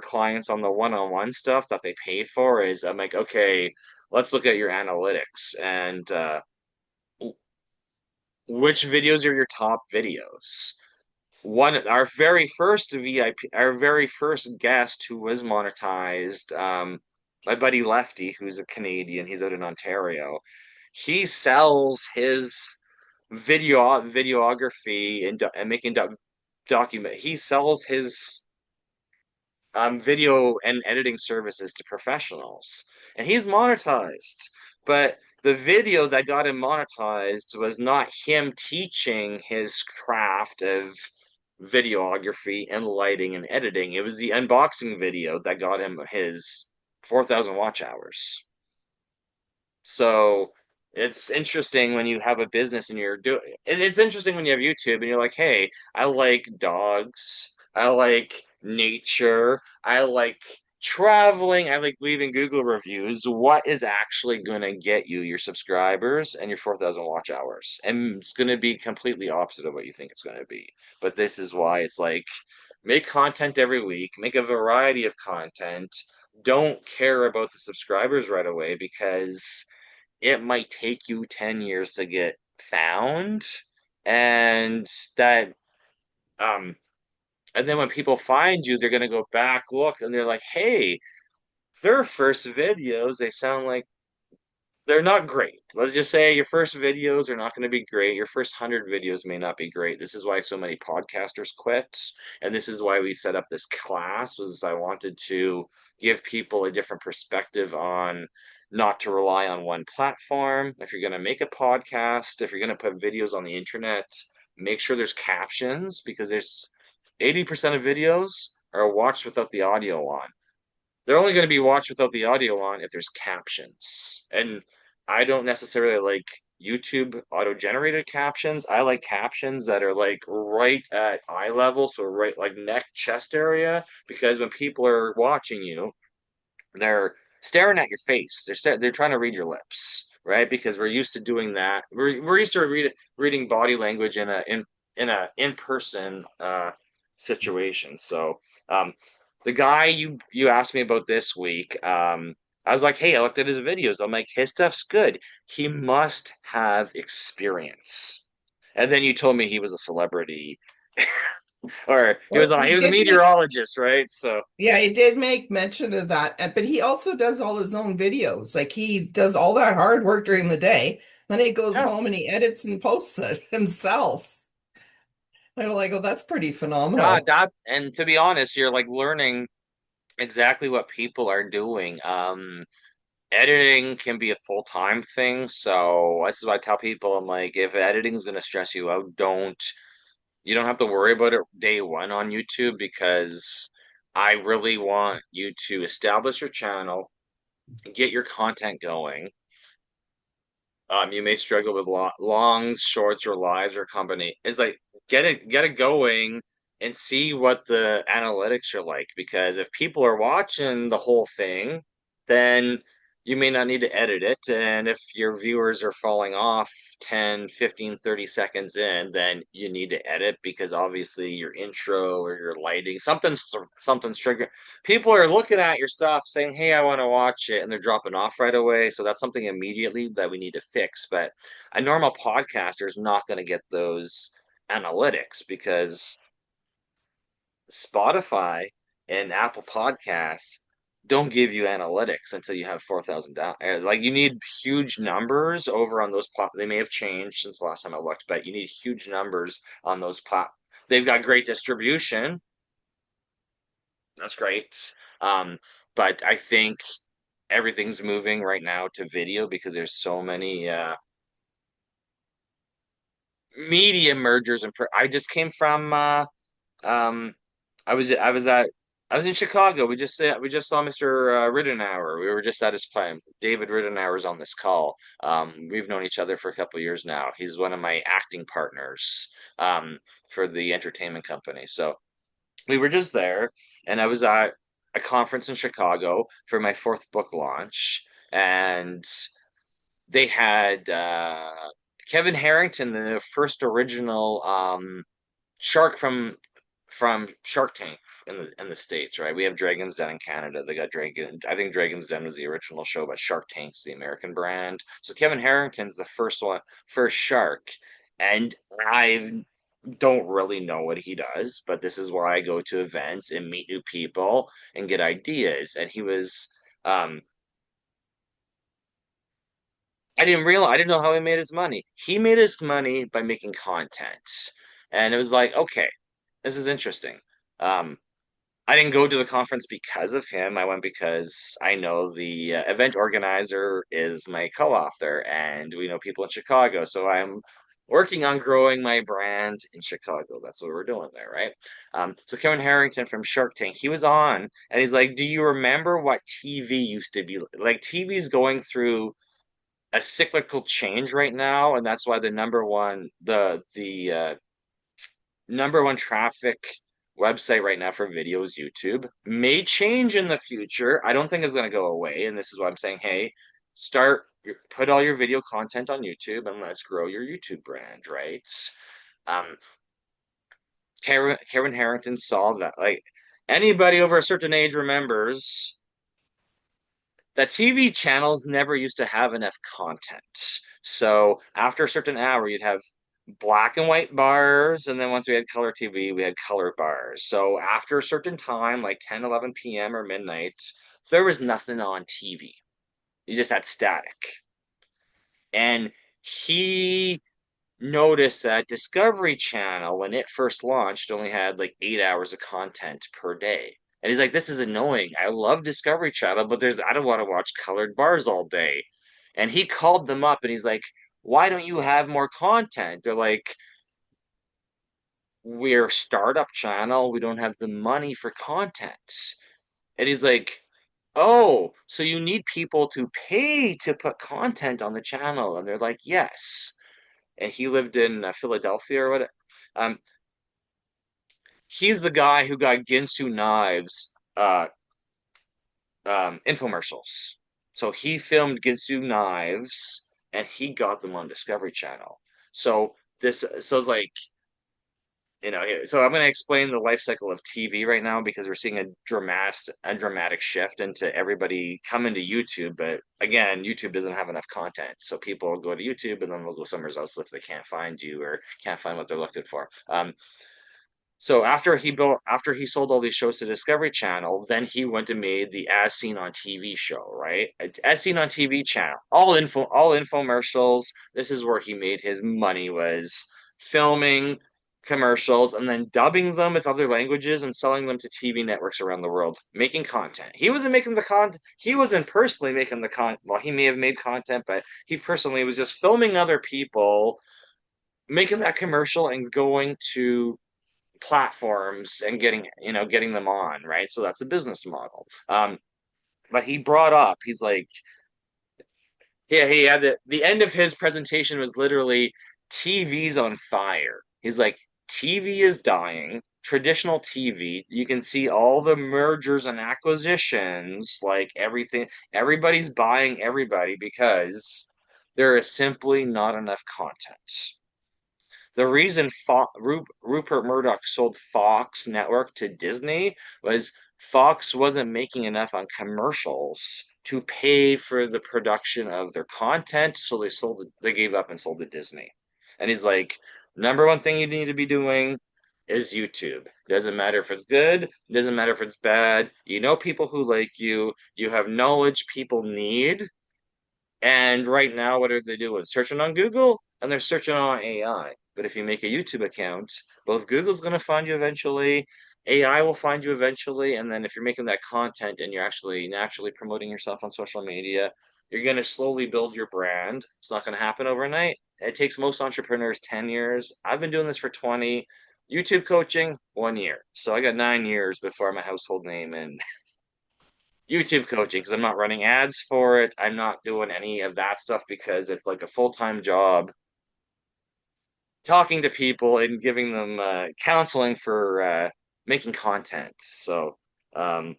clients on the one-on-one stuff that they pay for. Is I'm like, okay, let's look at your analytics, and which videos are your top videos. Our very first VIP, our very first guest who was monetized, my buddy Lefty, who's a Canadian, he's out in Ontario. He sells his videography and making document. He sells his video and editing services to professionals, and he's monetized. But the video that got him monetized was not him teaching his craft of videography and lighting and editing. It was the unboxing video that got him his 4,000 watch hours. So it's interesting when you have a business and you're doing it's interesting when you have YouTube and you're like, hey, I like dogs, I like nature, I like traveling, I like leaving Google reviews. What is actually going to get you your subscribers and your 4,000 watch hours? And it's going to be completely opposite of what you think it's going to be. But this is why it's like, make content every week, make a variety of content. Don't care about the subscribers right away, because it might take you 10 years to get found, and that um and then when people find you, they're going to go back, look, and they're like, hey, their first videos, they sound like they're not great. Let's just say your first videos are not going to be great. Your first 100 videos may not be great. This is why so many podcasters quit, and this is why we set up this class. Was I wanted to give people a different perspective on not to rely on one platform. If you're going to make a podcast, if you're going to put videos on the internet, make sure there's captions, because there's 80% of videos are watched without the audio on. They're only going to be watched without the audio on if there's captions. And I don't necessarily like YouTube auto-generated captions. I like captions that are like right at eye level, so right like neck, chest area, because when people are watching you, they're staring at your face. They're trying to read your lips, right? Because we're used to doing that. We're used to reading body language in a in-person situation. So the guy you asked me about this week, I was like, hey, I looked at his videos. I'm like, his stuff's good. He must have experience. And then you told me he was a celebrity, or he was Well, a, he he was a did make, meteorologist, right? So yeah, he did make mention of that, but he also does all his own videos. Like he does all that hard work during the day, then he goes yeah. home and he edits and posts it himself. I'm like, oh, that's pretty Yeah, phenomenal. and to be honest, you're like learning exactly what people are doing. Editing can be a full-time thing, so this is why I tell people, I'm like, if editing is going to stress you out, you don't have to worry about it day one on YouTube, because I really want you to establish your channel, get your content going. You may struggle with longs, shorts, or lives, or company. It's like, get it going and see what the analytics are like. Because if people are watching the whole thing, then you may not need to edit it. And if your viewers are falling off 10, 15, 30 seconds in, then you need to edit, because obviously your intro or your lighting, something's triggering. People are looking at your stuff saying, hey, I want to watch it, and they're dropping off right away. So that's something immediately that we need to fix. But a normal podcaster is not going to get those analytics, because Spotify and Apple Podcasts don't give you analytics until you have 4,000 down. Like you need huge numbers over on those plat. They may have changed since the last time I looked, but you need huge numbers on those plat. They've got great distribution. That's great. Um, but I think everything's moving right now to video because there's so many media mergers and I just came from um I was at I was in Chicago. We just saw Mr. Ridenour. We were just at his prime. David Ridenour's on this call. We've known each other for a couple of years now. He's one of my acting partners for the entertainment company. So we were just there, and I was at a conference in Chicago for my fourth book launch, and they had Kevin Harrington, the first original shark from Shark Tank in the States, right? We have Dragon's Den in Canada. They got Dragon. I think Dragon's Den was the original show, but Shark Tank's the American brand. So Kevin Harrington's the first one, first shark, and I don't really know what he does, but this is why I go to events and meet new people and get ideas. And he was I didn't know how he made his money. He made his money by making content. And it was like, okay, this is interesting. Um, I didn't go to the conference because of him. I went because I know the event organizer is my co-author, and we know people in Chicago. So I'm working on growing my brand in Chicago. That's what we're doing there, right? So Kevin Harrington from Shark Tank, he was on, and he's like, "Do you remember what TV used to be like? TV's going through a cyclical change right now, and that's why the number one traffic website right now for video is YouTube. May change in the future. I don't think it's going to go away. And this is why I'm saying, hey, put all your video content on YouTube and let's grow your YouTube brand, right? Um, Karen Harrington saw that. Like anybody over a certain age remembers that TV channels never used to have enough content. So after a certain hour, you'd have black and white bars, and then once we had color TV, we had color bars. So after a certain time, like 10, 11 p.m. or midnight, there was nothing on TV. You just had static. And he noticed that Discovery Channel, when it first launched, only had like 8 hours of content per day. And he's like, this is annoying. I love Discovery Channel, but I don't want to watch colored bars all day. And he called them up and he's like, why don't you have more content? They're like, we're a startup channel. We don't have the money for content. And he's like, oh, so you need people to pay to put content on the channel. And they're like, yes. And he lived in Philadelphia or what. Um, he's the guy who got Ginsu Knives infomercials. So he filmed Ginsu Knives and he got them on Discovery Channel. So it's like so I'm going to explain the life cycle of TV right now because we're seeing a dramatic shift into everybody coming to YouTube. But again, YouTube doesn't have enough content, so people go to YouTube and then they'll go somewhere else if they can't find you or can't find what they're looking for. So after he sold all these shows to Discovery Channel, then he went and made the As Seen on TV show, right? As Seen on TV channel, all infomercials. This is where he made his money was filming commercials and then dubbing them with other languages and selling them to TV networks around the world, making content. He wasn't making the content. He wasn't personally making the content. Well, he may have made content, but he personally was just filming other people, making that commercial and going to platforms and getting them on, right? So that's a business model. But he brought up, he's like, yeah, he had the end of his presentation was literally TV's on fire. He's like, TV is dying. Traditional TV, you can see all the mergers and acquisitions, like everything, everybody's buying everybody because there is simply not enough content. The reason Rupert Murdoch sold Fox Network to Disney was Fox wasn't making enough on commercials to pay for the production of their content, so they gave up and sold to Disney. And he's like, number one thing you need to be doing is YouTube. Doesn't matter if it's good, doesn't matter if it's bad. You know people who like you have knowledge people need, and right now, what are they doing? Searching on Google and they're searching on AI. But if you make a YouTube account, both Google's going to find you eventually, AI will find you eventually, and then if you're making that content and you're actually naturally promoting yourself on social media, you're going to slowly build your brand. It's not going to happen overnight. It takes most entrepreneurs 10 years. I've been doing this for 20. YouTube coaching, 1 year. So I got 9 years before I'm a household name in YouTube coaching because I'm not running ads for it. I'm not doing any of that stuff because it's like a full-time job talking to people and giving them counseling for making content. So, um,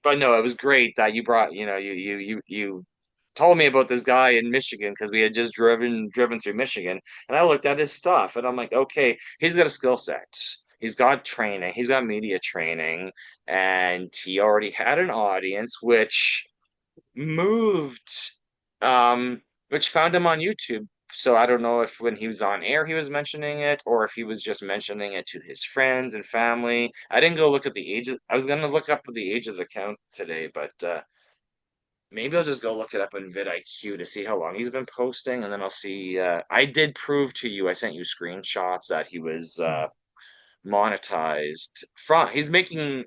but no, it was great that you brought, you told me about this guy in Michigan because we had just driven through Michigan, and I looked at his stuff and I'm like, okay, he's got a skill set. He's got training, he's got media training, and he already had an audience, moved, um, which found him on YouTube. So I don't know if when he was on air he was mentioning it or if he was just mentioning it to his friends and family. I didn't go look at the age of, I was gonna look up the age of the account today, but maybe I'll just go look it up in vidIQ to see how long he's been posting, and then I'll see. I did prove to you, I sent you screenshots that he was monetized from. He's monetized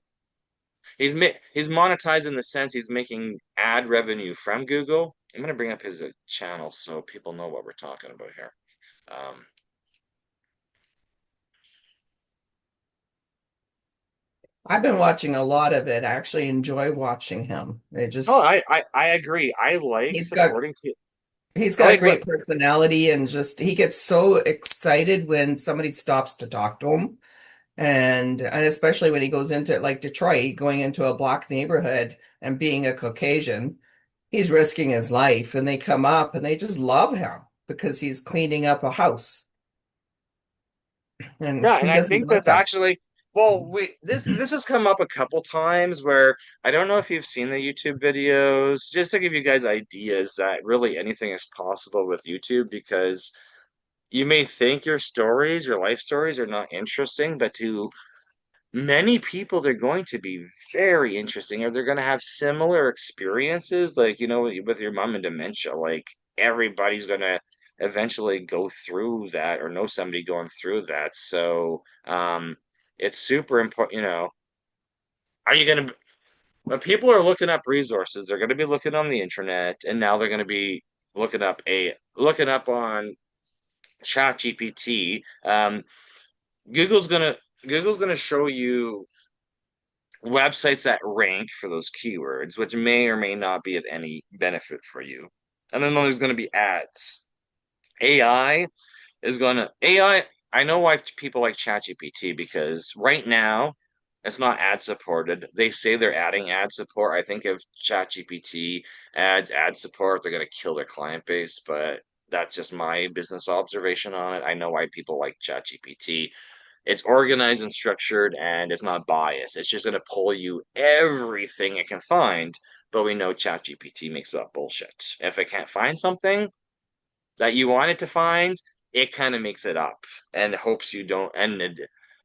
in the sense he's making ad revenue from Google. I'm gonna bring up his channel so people know what we're talking about here. Um, I've been watching a lot of it. I actually enjoy watching him. It oh, just I agree. I like he's got supporting people. he's I got a like what. great personality and just he gets so excited when somebody stops to talk to him. And especially when he goes into like Detroit, going into a black neighborhood and being a Caucasian, he's risking his life and they come up and they just love him because he's cleaning up a house and Yeah, and he I doesn't think want that's them. actually well, we this has come up a couple times where I don't know if you've seen the YouTube videos, just to give you guys ideas that really anything is possible with YouTube because you may think your life stories are not interesting, but to many people they're going to be very interesting or they're going to have similar experiences like with your mom and dementia like everybody's going to eventually go through that or know somebody going through that so it's super important are you going to when people are looking up resources they're going to be looking on the internet and now they're going to be looking up on chat gpt google's going to google's going to show you websites that rank for those keywords, which may or may not be of any benefit for you. And then there's going to be ads. AI I know why people like ChatGPT because right now it's not ad supported. They say they're adding ad support. I think if ChatGPT adds ad support, they're going to kill their client base, but that's just my business observation on it. I know why people like ChatGPT. It's organized and structured and it's not biased. It's just going to pull you everything it can find. But we know ChatGPT makes up bullshit. If it can't find something that you want it to find, it kind of makes it up and hopes you don't. And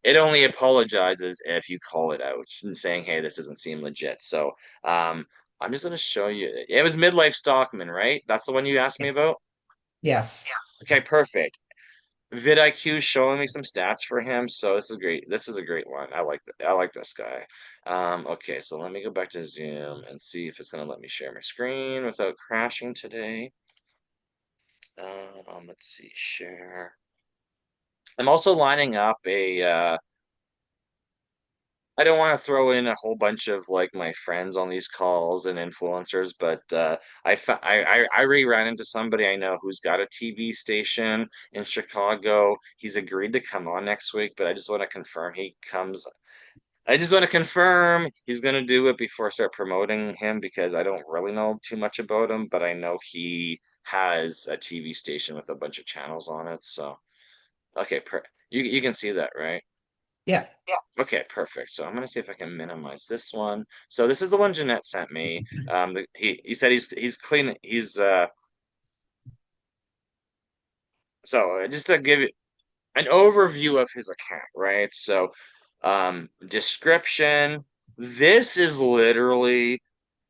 it only apologizes if you call it out and saying, "Hey, this doesn't seem legit." So, I'm just going to show you. It was Midlife Stockman, right? That's the one you asked me about. Yes. Okay, perfect. vidIQ is showing me some stats for him, so this is great. This is a great one. I like this guy. Okay, so let me go back to Zoom and see if it's gonna let me share my screen without crashing today. Let's see, share. I'm also lining up a I don't want to throw in a whole bunch of like my friends on these calls and influencers, but I ran into somebody I know who's got a TV station in Chicago. He's agreed to come on next week, but I just want to confirm he comes. I just want to confirm he's going to do it before I start promoting him because I don't really know too much about him, but I know he has a TV station with a bunch of channels on it. So, okay, you can see that, right? Yeah. Okay, perfect. So I'm gonna see if I can minimize this one. So this is the one Jeanette sent me. He said he's clean. He's so just to give you an overview of his account, right? So, description. This is literally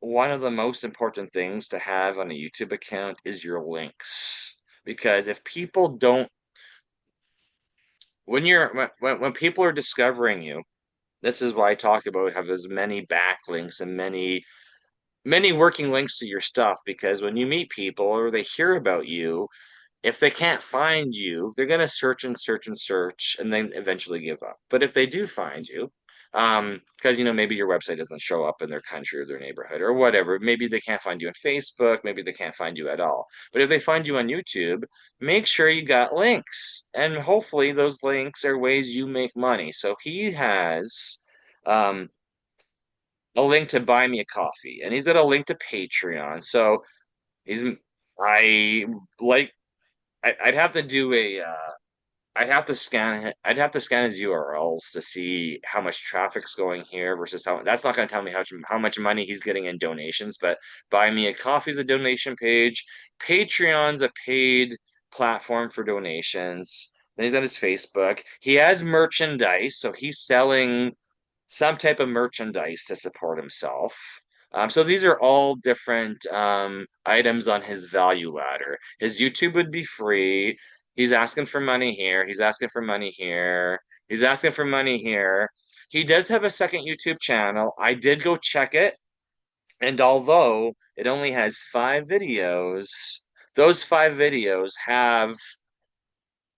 one of the most important things to have on a YouTube account is your links. Because if people don't, when people are discovering you, this is why I talk about have as many backlinks and many working links to your stuff. Because when you meet people or they hear about you, if they can't find you, they're going to search and search and search and then eventually give up. But if they do find you, because maybe your website doesn't show up in their country or their neighborhood or whatever, maybe they can't find you on Facebook, maybe they can't find you at all. But if they find you on YouTube, make sure you got links, and hopefully those links are ways you make money. So he has um, a link to buy me a coffee, and he's got a link to Patreon. So he's I like I'd have to do I'd have to scan his URLs to see how much traffic's going here versus how that's not going to tell me how much money he's getting in donations, but Buy Me a Coffee is a donation page. Patreon's a paid platform for donations. Then he's got his Facebook. He has merchandise, so he's selling some type of merchandise to support himself. So these are all different items on his value ladder. His YouTube would be free. He's asking for money here. He's asking for money here. He's asking for money here. He does have a second YouTube channel. I did go check it, and although it only has 5 videos, those 5 videos have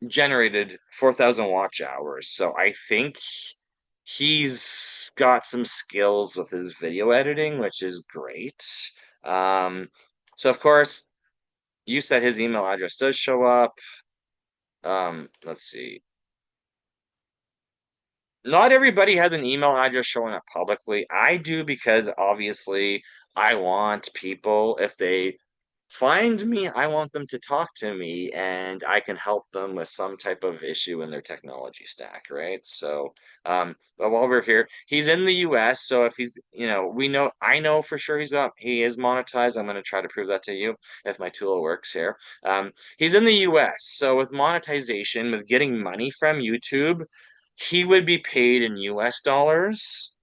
generated 4,000 watch hours. So I think he's got some skills with his video editing, which is great. Um, so of course, you said his email address does show up. Let's see. Not everybody has an email address showing up publicly. I do because obviously I want people, if they find me, I want them to talk to me and I can help them with some type of issue in their technology stack, right? So, but while we're here, he's in the US, so if he's, I know for sure he is monetized. I'm going to try to prove that to you if my tool works here. He's in the US, so with monetization, with getting money from YouTube, he would be paid in US dollars.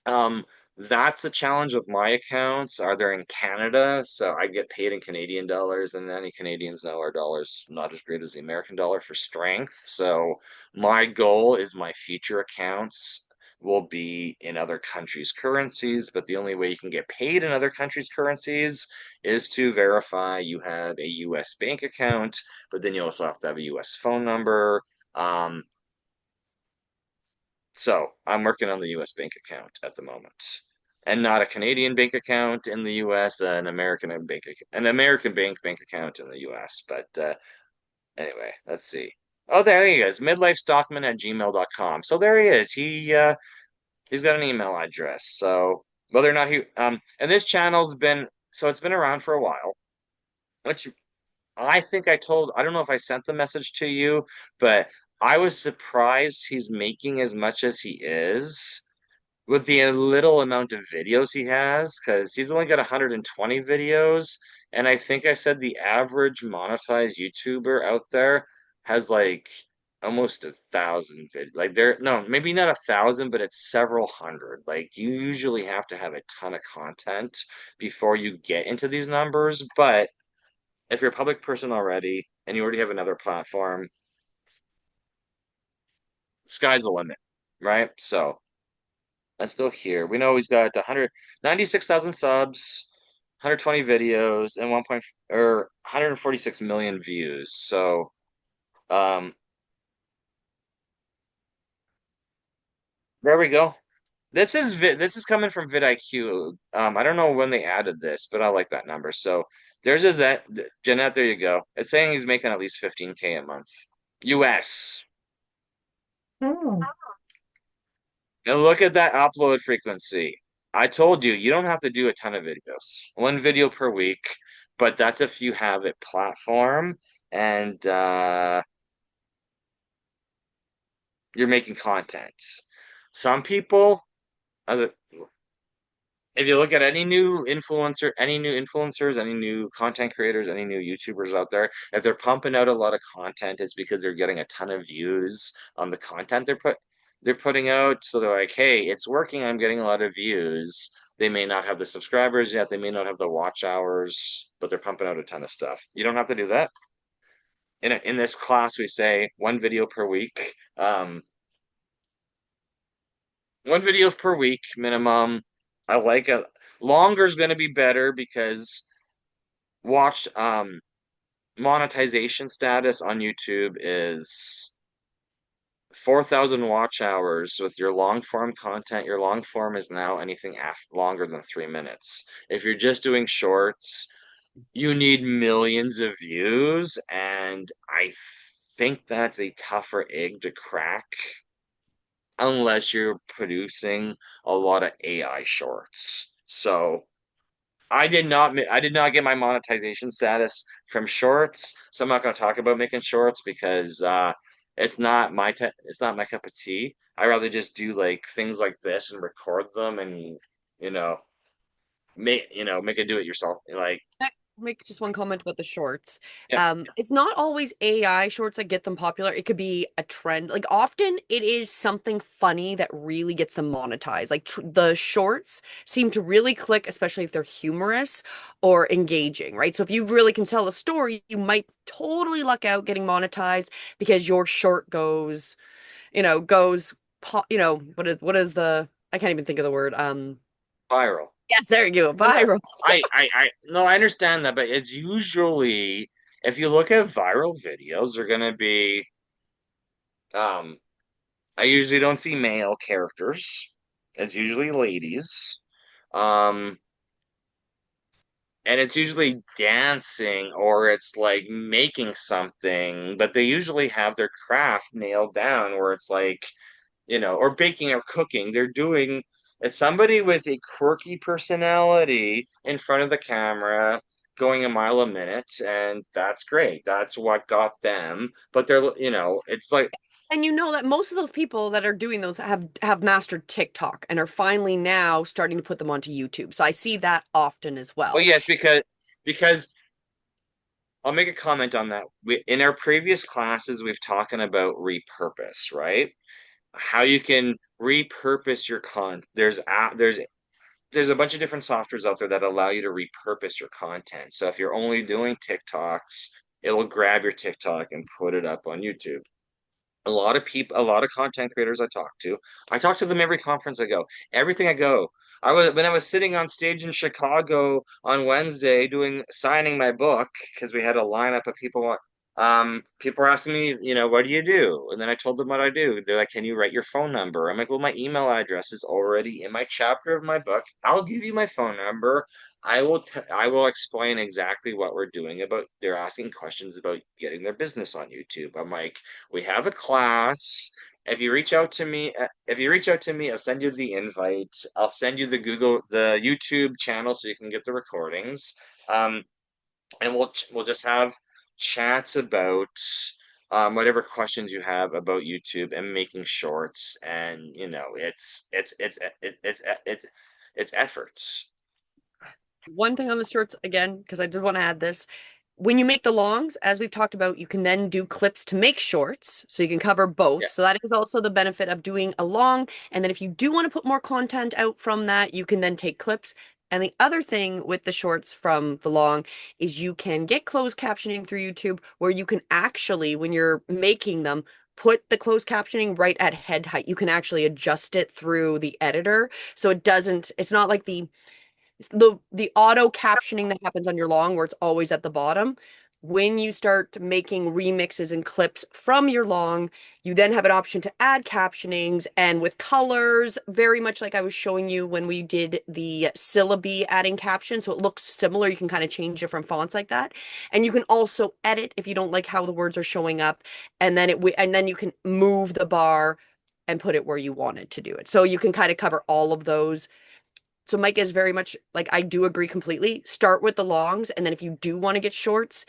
Um, that's a challenge with my accounts. Are they in Canada? So I get paid in Canadian dollars, and many Canadians know our dollar's not as great as the American dollar for strength. So my goal is my future accounts will be in other countries' currencies, but the only way you can get paid in other countries' currencies is to verify you have a US bank account, but then you also have to have a US phone number. Um, so I'm working on the US bank account at the moment. And not a Canadian bank account in the US, an American bank account in the US. But anyway, let's see. Oh, there he is, midlifestockman@gmail.com. So there he is. He's got an email address. So whether or not and this channel's it's been around for a while, which I don't know if I sent the message to you, but I was surprised he's making as much as he is with the little amount of videos he has, because he's only got 120 videos. And I think I said the average monetized YouTuber out there has like almost 1,000 Like no, maybe not 1,000, but it's several hundred. Like you usually have to have a ton of content before you get into these numbers. But if you're a public person already and you already have another platform, sky's the limit, right? So let's go here. We know he's got 196,000 subs, 120 videos, and 146 million views. So, um, there we go. This is coming from vidIQ. I don't know when they added this, but I like that number. So there's Jeanette. There you go. It's saying he's making at least 15K a month, US. Oh. And look at that upload frequency. I told you, you don't have to do a ton of videos. 1 video per week, but that's if you have a platform and you're making content. Some people, as a, if you look at any new influencer, any new content creators, any new YouTubers out there, if they're pumping out a lot of content, it's because they're getting a ton of views on the content they're putting out. So they're like, hey, it's working. I'm getting a lot of views. They may not have the subscribers yet. They may not have the watch hours, but they're pumping out a ton of stuff. You don't have to do that. In this class, we say one video per week. One video per week minimum. I like it. Longer is going to be better because watched monetization status on YouTube is 4,000 watch hours with your long form content. Your long form is now anything longer than 3 minutes. If you're just doing shorts, you need millions of views, and I think that's a tougher egg to crack unless you're producing a lot of AI shorts. So I did not get my monetization status from shorts, so I'm not going to talk about making shorts because it's not my cup of tea. I rather just do like things like this and record them and you know make it do it yourself. Like Make just one comment about the shorts. yeah, It's not always AI shorts that get them popular. It could be a trend. Like often it is something funny that really gets them monetized. Like the shorts seem to really click, especially if they're humorous or engaging, right? So if you really can tell a story, you might totally luck out getting monetized because your short goes, what is the I can't even think of the word. viral. Yes, there you go, No, no. viral. No, I understand that, but it's usually if you look at viral videos, they're gonna be um I usually don't see male characters. It's usually ladies. Um and it's usually dancing or it's like making something, but they usually have their craft nailed down where it's like, or baking or cooking. It's somebody with a quirky personality in front of the camera going a mile a minute, and that's great. That's what got them. But it's like, And you know that most of those people that are doing those have mastered TikTok and are finally now starting to put them onto YouTube. So I see that often as well, well. yes, because I'll make a comment on that. In our previous classes, we've talking about repurpose, right? How you can repurpose your there's a bunch of different softwares out there that allow you to repurpose your content. So if you're only doing TikToks, it'll grab your TikTok and put it up on YouTube. A lot of content creators I talk to them every conference I go, everything I go. When I was sitting on stage in Chicago on Wednesday doing signing my book because we had a lineup of people. People were asking me, what do you do? And then I told them what I do. They're like, can you write your phone number? I'm like, well, my email address is already in my chapter of my book. I'll give you my phone number. I will explain exactly what we're doing about. They're asking questions about getting their business on YouTube. I'm like, we have a class. If you reach out to me, I'll send you the invite. I'll send you the YouTube channel so you can get the recordings. Um, and we'll just have chats about whatever questions you have about YouTube and making shorts. And it's efforts. One thing on the shorts again, because I did want to add this. When you make the longs, as we've talked about, you can then do clips to make shorts. So you can cover both. Yeah. So that is also the benefit of doing a long. And then if you do want to put more content out from that, you can then take clips. And the other thing with the shorts from the long is you can get closed captioning through YouTube where you can actually, when you're making them, put the closed captioning right at head height. You can actually adjust it through the editor. So it's not like the auto captioning that happens on your long where it's always at the bottom. When you start making remixes and clips from your long, you then have an option to add captionings and with colors, very much like I was showing you when we did the syllabi adding captions. So it looks similar. You can kind of change different fonts like that. And you can also edit if you don't like how the words are showing up. And then you can move the bar and put it where you wanted to do it. So you can kind of cover all of those. So Mike is very much like I do agree completely. Start with the longs, and then if you do want to get shorts,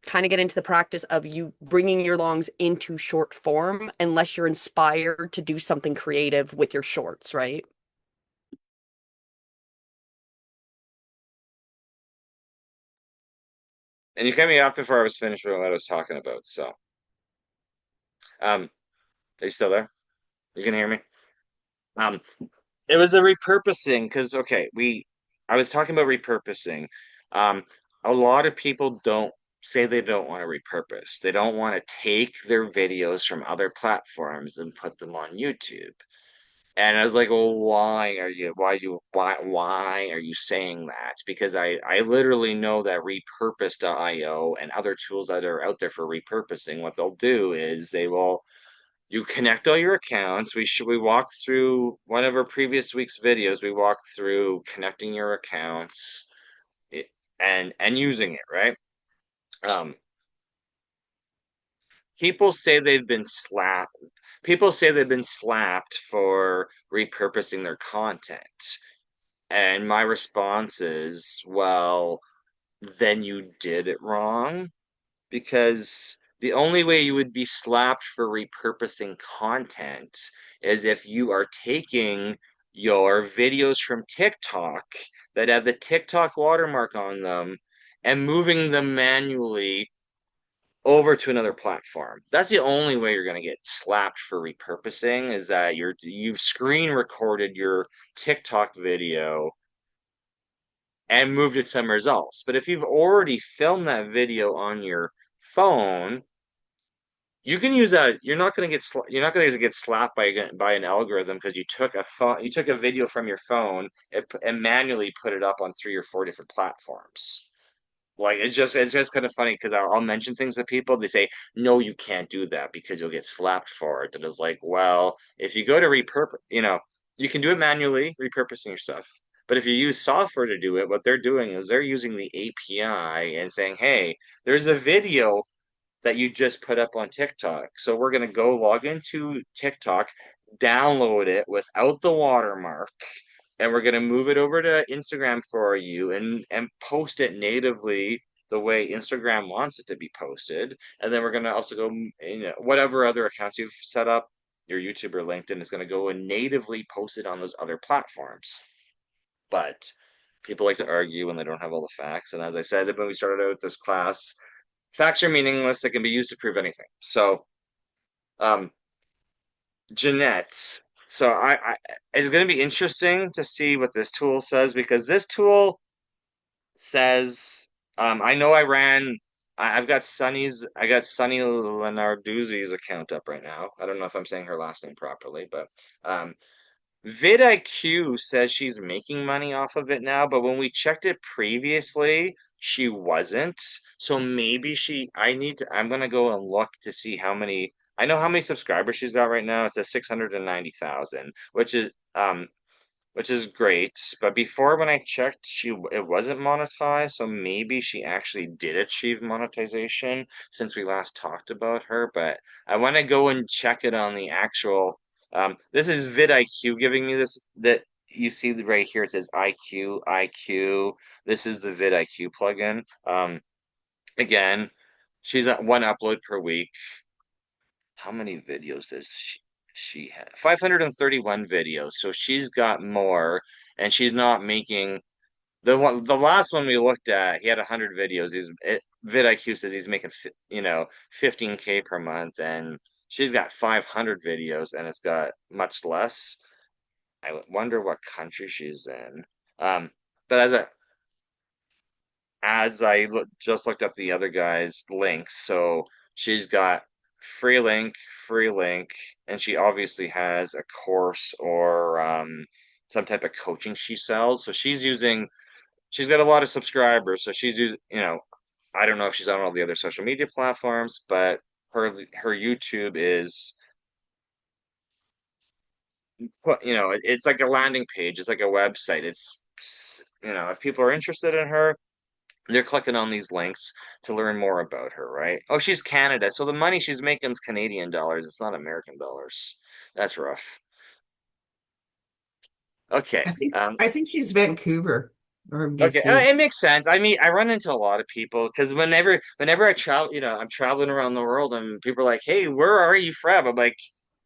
kind of get into the practice of you bringing your longs into short form, unless you're inspired to do something creative with your shorts, right? And you cut me off before I was finished with what I was talking about. So, are you still there? You can hear me? Um, it was the repurposing because okay, I was talking about repurposing. Um, a lot of people don't say they don't want to repurpose. They don't want to take their videos from other platforms and put them on YouTube. And I was like, well, why are you saying that? Because I literally know that repurpose.io and other tools that are out there for repurposing, what they'll do is you connect all your accounts. We walk through one of our previous week's videos. We walked through connecting your accounts it, and using it, right? Um, people say they've been slapped. People say they've been slapped for repurposing their content. And my response is, well, then you did it wrong because the only way you would be slapped for repurposing content is if you are taking your videos from TikTok that have the TikTok watermark on them and moving them manually over to another platform. That's the only way you're going to get slapped for repurposing is that you've screen recorded your TikTok video and moved it somewhere else. But if you've already filmed that video on your phone, you can use that. You're not going to get slapped by an algorithm because you took a video from your phone and manually put it up on 3 or 4 different platforms. Like it's just kind of funny because I'll mention things to people. They say, "No, you can't do that because you'll get slapped for it." And it's like, well, if you go to repurpose, you can do it manually, repurposing your stuff. But if you use software to do it, what they're doing is they're using the API and saying, "Hey, there's a video that you just put up on TikTok. So we're going to go log into TikTok, download it without the watermark, and we're going to move it over to Instagram for you and post it natively the way Instagram wants it to be posted. And then we're going to also go, whatever other accounts you've set up, your YouTube or LinkedIn is going to go and natively post it on those other platforms. But people like to argue when they don't have all the facts. And as I said when we started out this class, facts are meaningless. They can be used to prove anything. So, um, Jeanette. So it's going to be interesting to see what this tool says because this tool says, I know I got Sunny Lenarduzzi's account up right now. I don't know if I'm saying her last name properly, but um, vidIQ says she's making money off of it now, but when we checked it previously, she wasn't. So maybe I'm gonna go and look to see I know how many subscribers she's got right now. It says 690,000, which is great. But before when I checked, it wasn't monetized, so maybe she actually did achieve monetization since we last talked about her. But I want to go and check it on the actual. This is vidIQ giving me this that you see right here. It says IQ. This is the vidIQ plugin. Again, she's at one upload per week. How many videos does she have? 531 videos. So she's got more, and she's not making the last one we looked at. He had 100 videos. vidIQ says he's making 15K per month, and she's got 500 videos, and it's got much less. I wonder what country she's in. But just looked up the other guy's links. So she's got free link, and she obviously has a course or some type of coaching she sells. So she's got a lot of subscribers. So she's using, I don't know if she's on all the other social media platforms, but her YouTube is, it's like a landing page. It's like a website. If people are interested in her, they're clicking on these links to learn more about her, right? Oh, she's Canada. So the money she's making is Canadian dollars. It's not American dollars. That's rough. Okay. I think I think she's Vancouver or Okay. BC. It makes sense. I mean, I run into a lot of people because whenever I travel, I'm traveling around the world and people are like, "Hey, where are you from?" I'm like,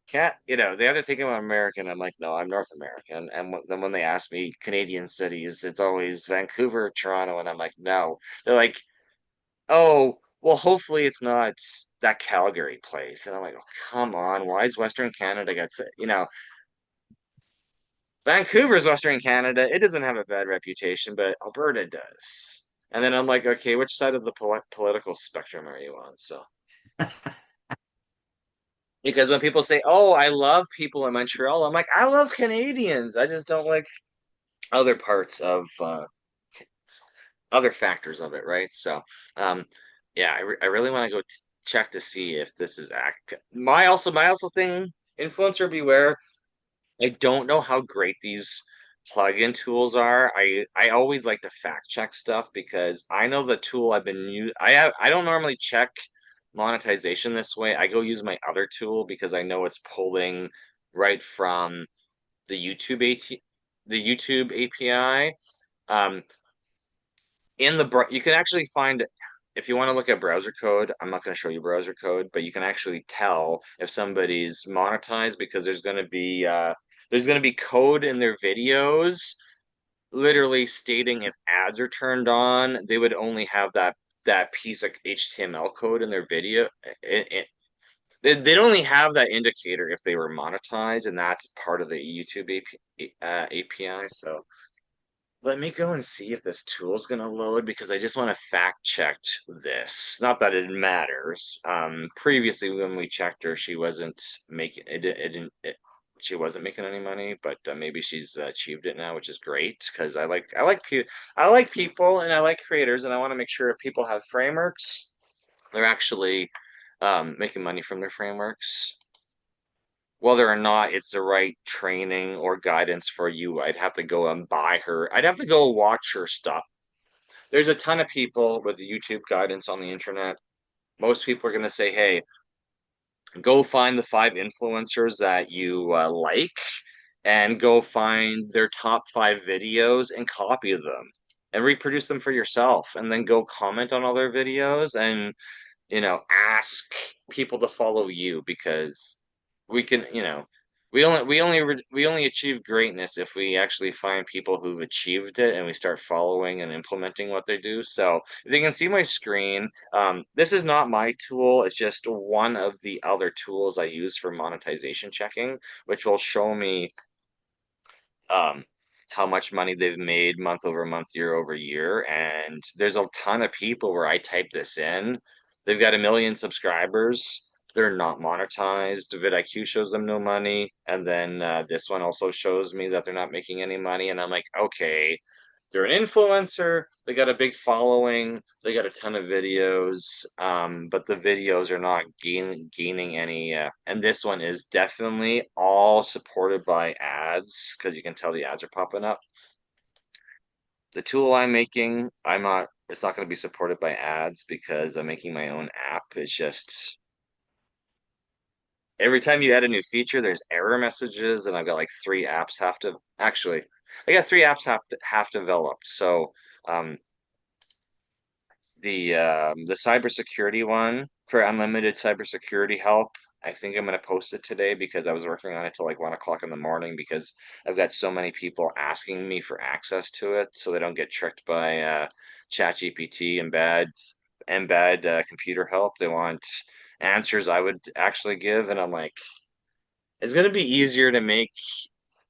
"Can't," they other think I'm American. I'm like, "No, I'm North American." And then when they ask me Canadian cities, it's always Vancouver, Toronto, and I'm like, "No." They're like, oh, well, hopefully it's not that Calgary place. And I'm like, oh, come on, why is Western Canada gets it? Vancouver's Western Canada. It doesn't have a bad reputation, but Alberta does. And then I'm like, okay, which side of the political spectrum are you on? So, because when people say, oh, I love people in Montreal, I'm like, I love Canadians. I just don't like other parts of other factors of it, right? So, um, yeah, I really want to go check to see if this is act. My also thing, influencer beware. I don't know how great these plugin tools are. I always like to fact check stuff because I know the tool I've been using. I don't normally check monetization this way. I go use my other tool because I know it's pulling right from the YouTube API. Um, you can actually find if you want to look at browser code. I'm not going to show you browser code, but you can actually tell if somebody's monetized because there's going to be code in their videos literally stating if ads are turned on, they would only have that piece of HTML code in their video. They'd only have that indicator if they were monetized, and that's part of the YouTube API. So let me go and see if this tool is going to load because I just want to fact check this. Not that it matters. Previously when we checked her, she wasn't making it. She wasn't making any money, but maybe she's achieved it now, which is great because I like people and I like creators, and I want to make sure if people have frameworks, they're actually making money from their frameworks. Whether or not it's the right training or guidance for you, I'd have to go and buy her. I'd have to go watch her stuff. There's a ton of people with YouTube guidance on the internet. Most people are going to say, hey, go find the 5 influencers that you like and go find their top 5 videos and copy them and reproduce them for yourself. And then go comment on all their videos and ask people to follow you because we can, we only achieve greatness if we actually find people who've achieved it and we start following and implementing what they do. So if you can see my screen, this is not my tool. It's just one of the other tools I use for monetization checking, which will show me um, how much money they've made month over month, year over year. And there's a ton of people where I type this in. They've got 1 million subscribers. They're not monetized. vidIQ shows them no money. And then this one also shows me that they're not making any money. And I'm like, okay, they're an influencer. They got a big following. They got a ton of videos, but the videos are not gaining any. And this one is definitely all supported by ads because you can tell the ads are popping up. The tool I'm making, I'm not. It's not going to be supported by ads because I'm making my own app. It's just every time you add a new feature, there's error messages, and I've got like 3 apps have to actually. I got 3 apps have developed. So um, the cybersecurity one for unlimited cybersecurity help. I think I'm gonna post it today because I was working on it till like 1 o'clock in the morning because I've got so many people asking me for access to it so they don't get tricked by ChatGPT and bad computer help. They want answers I would actually give, and I'm like, it's gonna be easier to make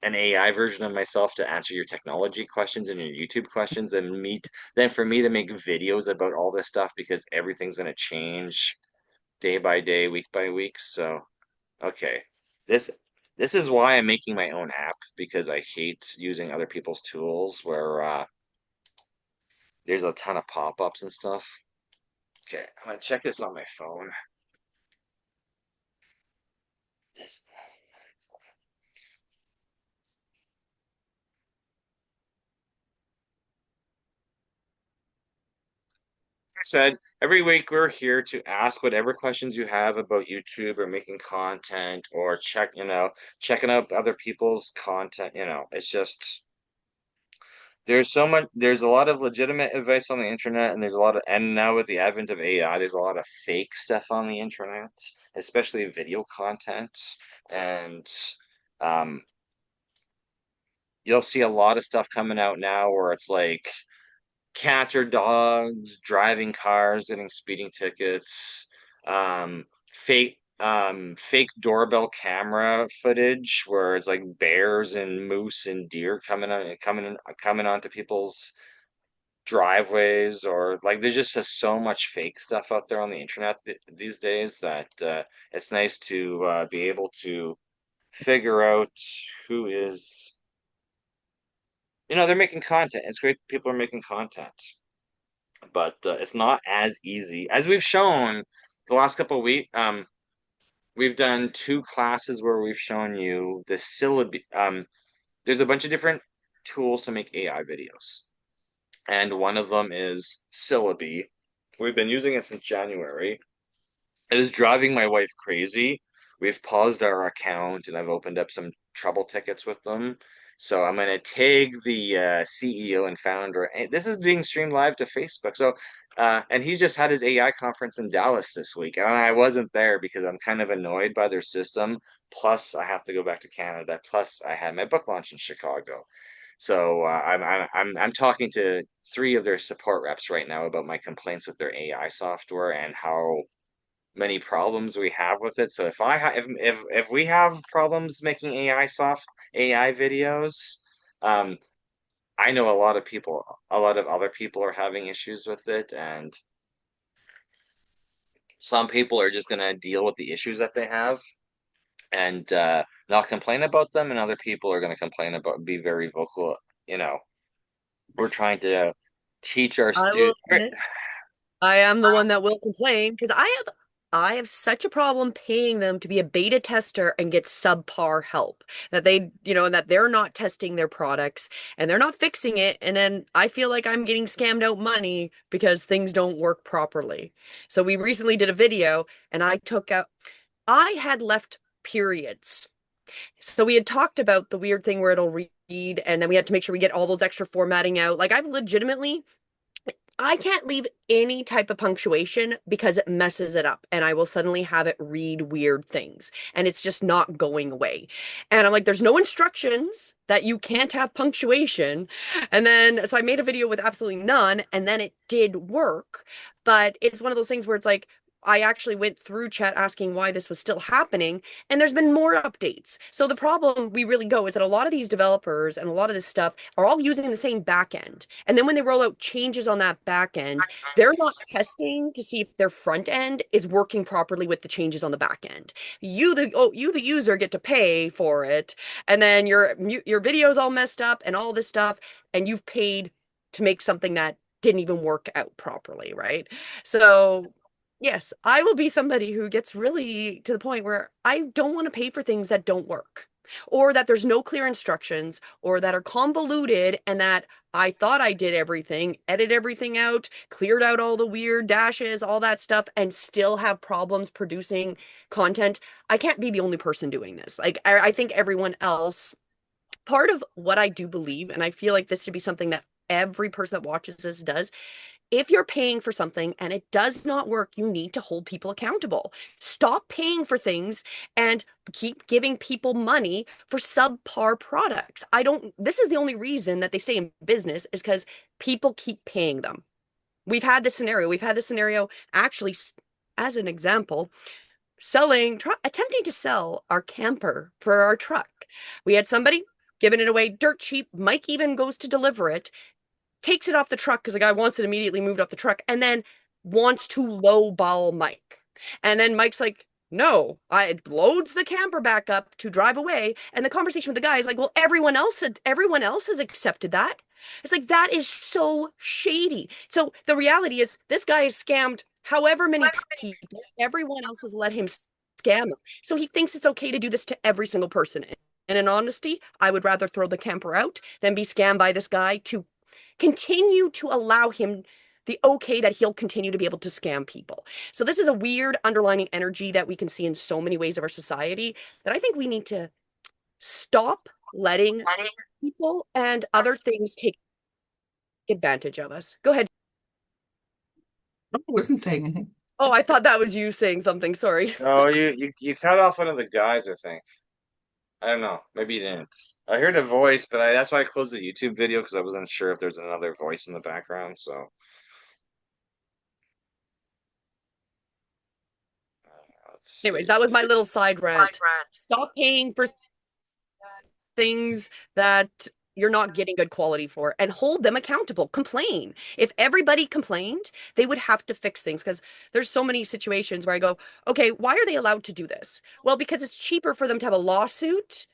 an AI version of myself to answer your technology questions and your YouTube questions than for me to make videos about all this stuff because everything's going to change day by day, week by week. So, okay. This this is why I'm making my own app because I hate using other people's tools where there's a ton of pop-ups and stuff. Okay, I'm gonna check this on my phone. This I said, every week we're here to ask whatever questions you have about YouTube or making content or checking out other people's content. It's just there's a lot of legitimate advice on the internet, and and now with the advent of AI, there's a lot of fake stuff on the internet, especially video content. And um, you'll see a lot of stuff coming out now where it's like cats or dogs driving cars, getting speeding tickets, fake doorbell camera footage where it's like bears and moose and deer coming onto people's driveways, or like there's just so much fake stuff out there on the internet these days that it's nice to be able to figure out who is, they're making content. It's great that people are making content, but it's not as easy as we've shown the last couple of weeks. We've done two classes where we've shown you the syllabi. There's a bunch of different tools to make AI videos, and one of them is Syllabi. We've been using it since January. It is driving my wife crazy. We've paused our account and I've opened up some trouble tickets with them. So I'm going to tag the CEO and founder. And this is being streamed live to Facebook. So, and he's just had his AI conference in Dallas this week. And I wasn't there because I'm kind of annoyed by their system. Plus, I have to go back to Canada. Plus, I had my book launch in Chicago. So I'm talking to three of their support reps right now about my complaints with their AI software and how many problems we have with it. So if I ha if we have problems making AI videos, um, I know a lot of other people are having issues with it, and some people are just gonna deal with the issues that they have and not complain about them, and other people are gonna complain about be very vocal. You know, we're trying to teach our I will students. admit, I am the one that will complain because I have such a problem paying them to be a beta tester and get subpar help that that they're not testing their products and they're not fixing it. And then I feel like I'm getting scammed out money because things don't work properly. So we recently did a video and I had left periods. So we had talked about the weird thing where it'll read and then we had to make sure we get all those extra formatting out. Like I can't leave any type of punctuation because it messes it up and I will suddenly have it read weird things and it's just not going away. And I'm like, there's no instructions that you can't have punctuation. And then, so I made a video with absolutely none and then it did work. But it's one of those things where it's like, I actually went through chat asking why this was still happening, and there's been more updates. So the problem we really go is that a lot of these developers and a lot of this stuff are all using the same backend. And then when they roll out changes on that backend, they're not testing to see if their front end is working properly with the changes on the back end. You the user get to pay for it, and then your video's all messed up and all this stuff, and you've paid to make something that didn't even work out properly, right? So yes, I will be somebody who gets really to the point where I don't want to pay for things that don't work, or that there's no clear instructions, or that are convoluted, and that I thought I did everything, edit everything out, cleared out all the weird dashes, all that stuff, and still have problems producing content. I can't be the only person doing this. Like, I think everyone else, part of what I do believe, and I feel like this should be something that every person that watches this does, if you're paying for something and it does not work, you need to hold people accountable. Stop paying for things and keep giving people money for subpar products. This is the only reason that they stay in business is because people keep paying them. We've had this scenario. We've had this scenario actually, as an example, attempting to sell our camper for our truck. We had somebody giving it away dirt cheap. Mike even goes to deliver it, takes it off the truck because the guy wants it immediately moved off the truck, and then wants to lowball Mike. And then Mike's like, no, I loads the camper back up to drive away. And the conversation with the guy is like, well, everyone else has accepted that. It's like that is so shady. So the reality is this guy is scammed however many people. Everyone else has let him scam him. So he thinks it's okay to do this to every single person. And in honesty, I would rather throw the camper out than be scammed by this guy to continue to allow him the okay that he'll continue to be able to scam people. So this is a weird underlining energy that we can see in so many ways of our society that I think we need to stop letting people and other things take advantage of us. Go ahead. I wasn't saying anything. Oh, I thought that was you saying something. Sorry. Oh, you cut off one of the guys, I think. I don't know. Maybe you didn't. I heard a voice, but that's why I closed the YouTube video because I wasn't sure if there's another voice in the background. So let's Anyways, see. that was my little side rant. Stop paying for things that you're not getting good quality for and hold them accountable. Complain. If everybody complained, they would have to fix things because there's so many situations where I go, okay, why are they allowed to do this? Well, because it's cheaper for them to have a lawsuit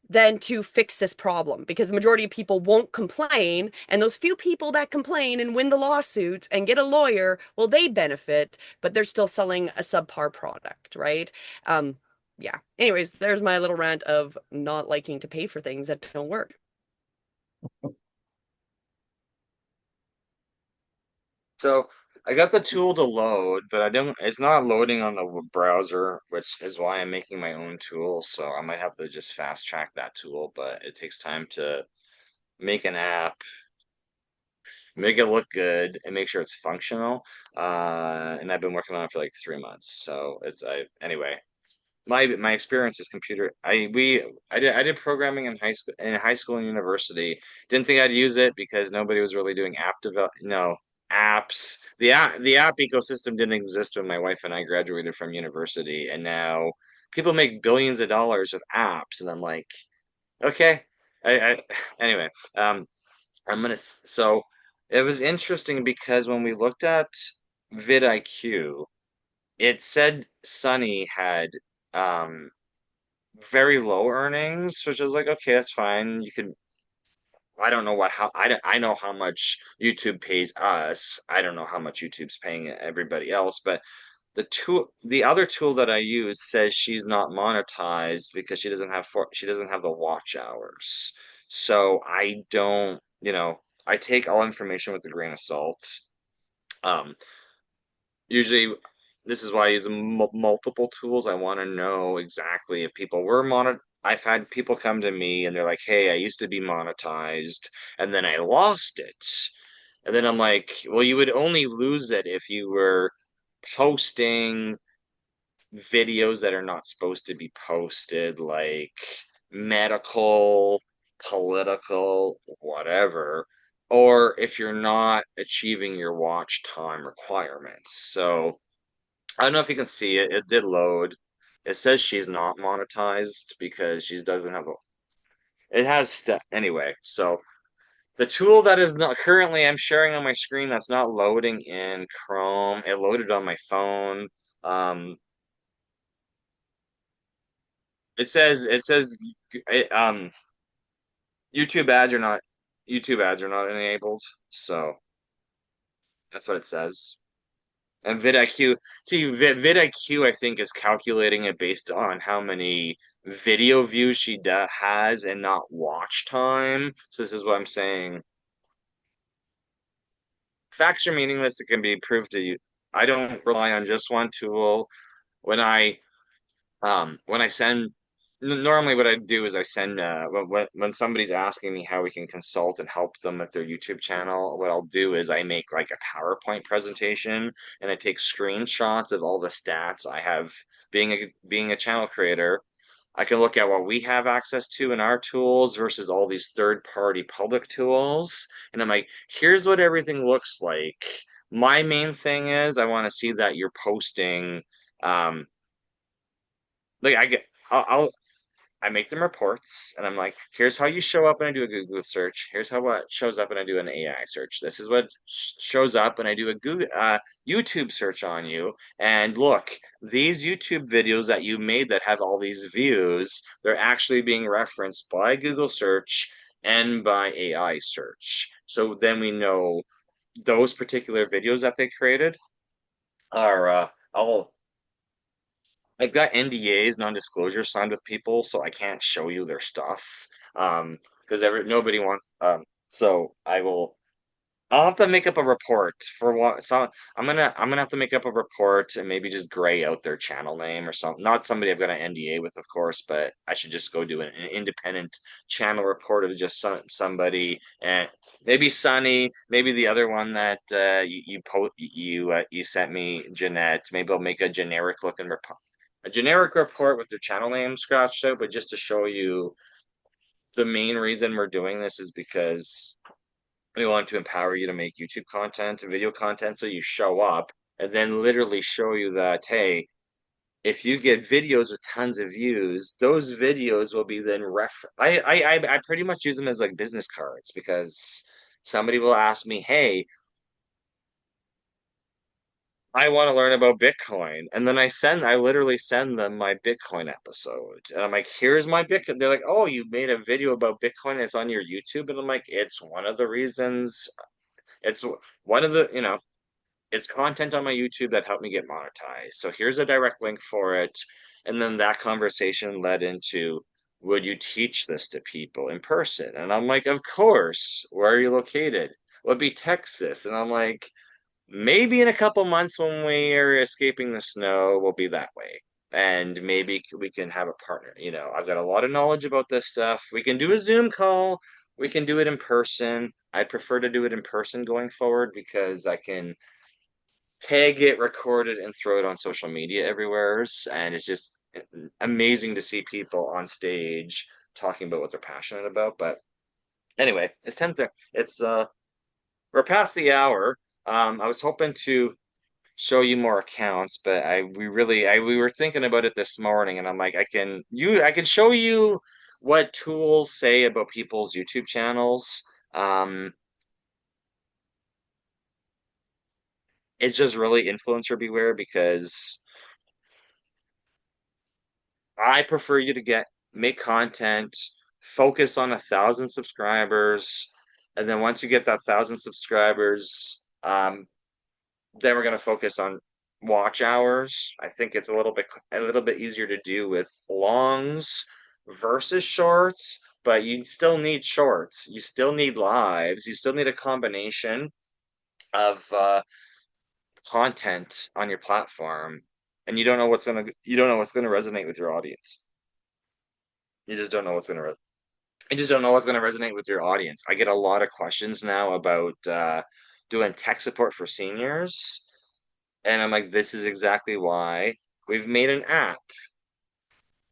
than to fix this problem because the majority of people won't complain. And those few people that complain and win the lawsuits and get a lawyer, well, they benefit, but they're still selling a subpar product, right? Um, yeah. Anyways, there's my little rant of not liking to pay for things that don't work. So I got the tool to load, but I don't. It's not loading on the browser, which is why I'm making my own tool. So I might have to just fast track that tool, but it takes time to make an app, make it look good, and make sure it's functional. And I've been working on it for like 3 months. So it's I anyway. My experience is computer. I did programming in high school and university. Didn't think I'd use it because nobody was really doing app develop. No apps. The app ecosystem didn't exist when my wife and I graduated from university, and now people make billions of dollars with apps, and I'm like, okay. I anyway. So it was interesting because when we looked at vidIQ, it said Sunny had um very low earnings, which is like, okay, that's fine. You can, I don't know what, how, I know how much YouTube pays us. I don't know how much YouTube's paying everybody else, but the other tool that I use says she's not monetized because she doesn't have the watch hours. So I don't, I take all information with a grain of salt. Um, Usually, this is why I use multiple tools. I want to know exactly if people were I've had people come to me and they're like, "Hey, I used to be monetized and then I lost it." And then I'm like, "Well, you would only lose it if you were posting videos that are not supposed to be posted, like medical, political, whatever, or if you're not achieving your watch time requirements." So I don't know if you can see it. It did load. It says she's not monetized because she doesn't have a. It has step anyway. So the tool that is not currently I'm sharing on my screen that's not loading in Chrome. It loaded on my phone. Um, it says it, YouTube ads are not YouTube ads are not enabled. So that's what it says. And vidIQ, see, vidIQ, I think, is calculating it based on how many video views she has and not watch time. So this is what I'm saying. Facts are meaningless. It can be proved to you. I don't rely on just one tool. When when I send, normally what I do is I send when somebody's asking me how we can consult and help them with their YouTube channel, what I'll do is I make like a PowerPoint presentation and I take screenshots of all the stats I have being a channel creator. I can look at what we have access to in our tools versus all these third-party public tools. And I'm like, here's what everything looks like. My main thing is I want to see that you're posting um, like I make them reports and I'm like, here's how you show up when I do a Google search. Here's how what shows up when I do an AI search. This is what shows up when I do a Google YouTube search on you. And look, these YouTube videos that you made that have all these views, they're actually being referenced by Google search and by AI search. So then we know those particular videos that they created are all I've got NDAs, non-disclosure signed with people, so I can't show you their stuff. Because nobody wants so I'll have to make up a report for what so I'm gonna have to make up a report and maybe just gray out their channel name or something. Not somebody I've got an NDA with, of course, but I should just go do an independent channel report of just somebody and maybe Sunny, maybe the other one that you sent me, Jeanette. Maybe I'll make a generic looking report. a generic report with their channel name scratched out, but just to show you the main reason we're doing this is because we want to empower you to make YouTube content and video content so you show up and then literally show you that, hey, if you get videos with tons of views, those videos will be then I pretty much use them as like business cards because somebody will ask me, hey, I want to learn about Bitcoin. And then I literally send them my Bitcoin episode. And I'm like, here's my Bitcoin. They're like, oh, you made a video about Bitcoin. It's on your YouTube. And I'm like, it's one of the reasons. It's one of the, it's content on my YouTube that helped me get monetized. So here's a direct link for it. And then that conversation led into, would you teach this to people in person? And I'm like, of course. Where are you located? Would be Texas. And I'm like, maybe in a couple months when we are escaping the snow, we'll be that way. And maybe we can have a partner. I've got a lot of knowledge about this stuff. We can do a Zoom call. We can do it in person. I prefer to do it in person going forward because I can tag it, record it, and throw it on social media everywhere. And it's just amazing to see people on stage talking about what they're passionate about. But anyway, it's 10:30. We're past the hour. I was hoping to show you more accounts, but we were thinking about it this morning, and I'm like, I can show you what tools say about people's YouTube channels. Um, it's just really influencer beware because I prefer you to make content, focus on 1,000 subscribers, and then once you get that 1,000 subscribers, then we're going to focus on watch hours. I think it's a little bit easier to do with longs versus shorts, but you still need shorts. You still need lives. You still need a combination of content on your platform, and you don't know what's gonna resonate with your audience. You just don't know what's gonna. I just don't know what's gonna resonate with your audience. I get a lot of questions now about doing tech support for seniors. And I'm like, this is exactly why we've made an app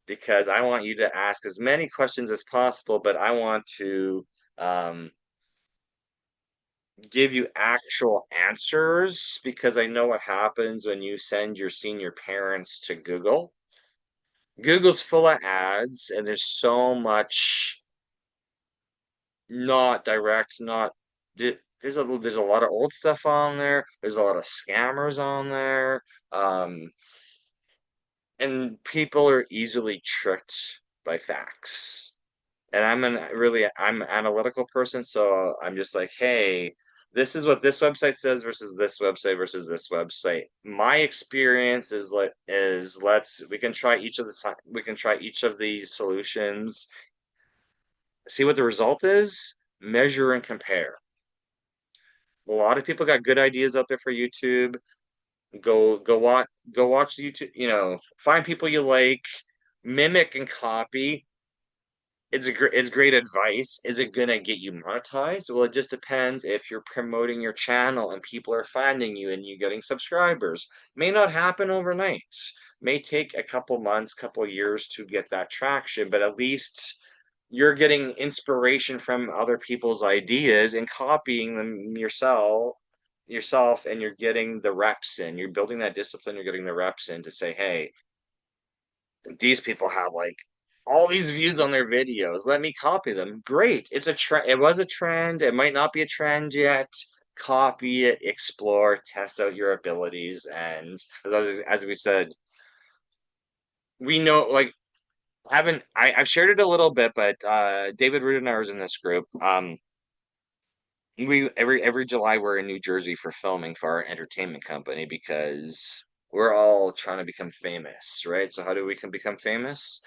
because I want you to ask as many questions as possible, but I want to um, give you actual answers because I know what happens when you send your senior parents to Google. Google's full of ads, and there's so much not direct, not there's a lot of old stuff on there. There's a lot of scammers on there. Um, and people are easily tricked by facts. And I'm an analytical person, so I'm just like, hey, this is what this website says versus this website versus this website. My experience is we can try each of these solutions, see what the result is, measure and compare. A lot of people got good ideas out there for YouTube. Go watch YouTube, find people you like, mimic and copy. It's great advice. Is it gonna get you monetized? Well, it just depends if you're promoting your channel and people are finding you and you getting subscribers. May not happen overnight. May take a couple months, couple years to get that traction, but at least you're getting inspiration from other people's ideas and copying them yourself, and you're getting the reps in. You're building that discipline, you're getting the reps in to say, hey, these people have like all these views on their videos. Let me copy them. Great. It's a trend. It was a trend. It might not be a trend yet. Copy it, explore, test out your abilities. And as we said, we know like I've shared it a little bit, but David Rudenauer is in this group. We every July we're in New Jersey for filming for our entertainment company because we're all trying to become famous, right? So how do we can become famous?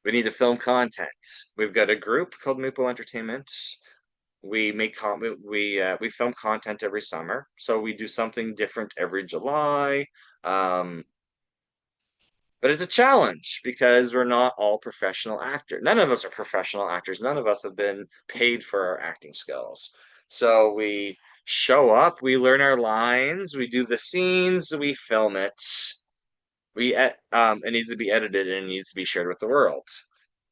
We need to film content. We've got a group called Mupo Entertainment. We film content every summer, so we do something different every July. Um, but it's a challenge because we're not all professional actors. None of us are professional actors. None of us have been paid for our acting skills. So we show up, we learn our lines, we do the scenes, we film it. it needs to be edited and it needs to be shared with the world.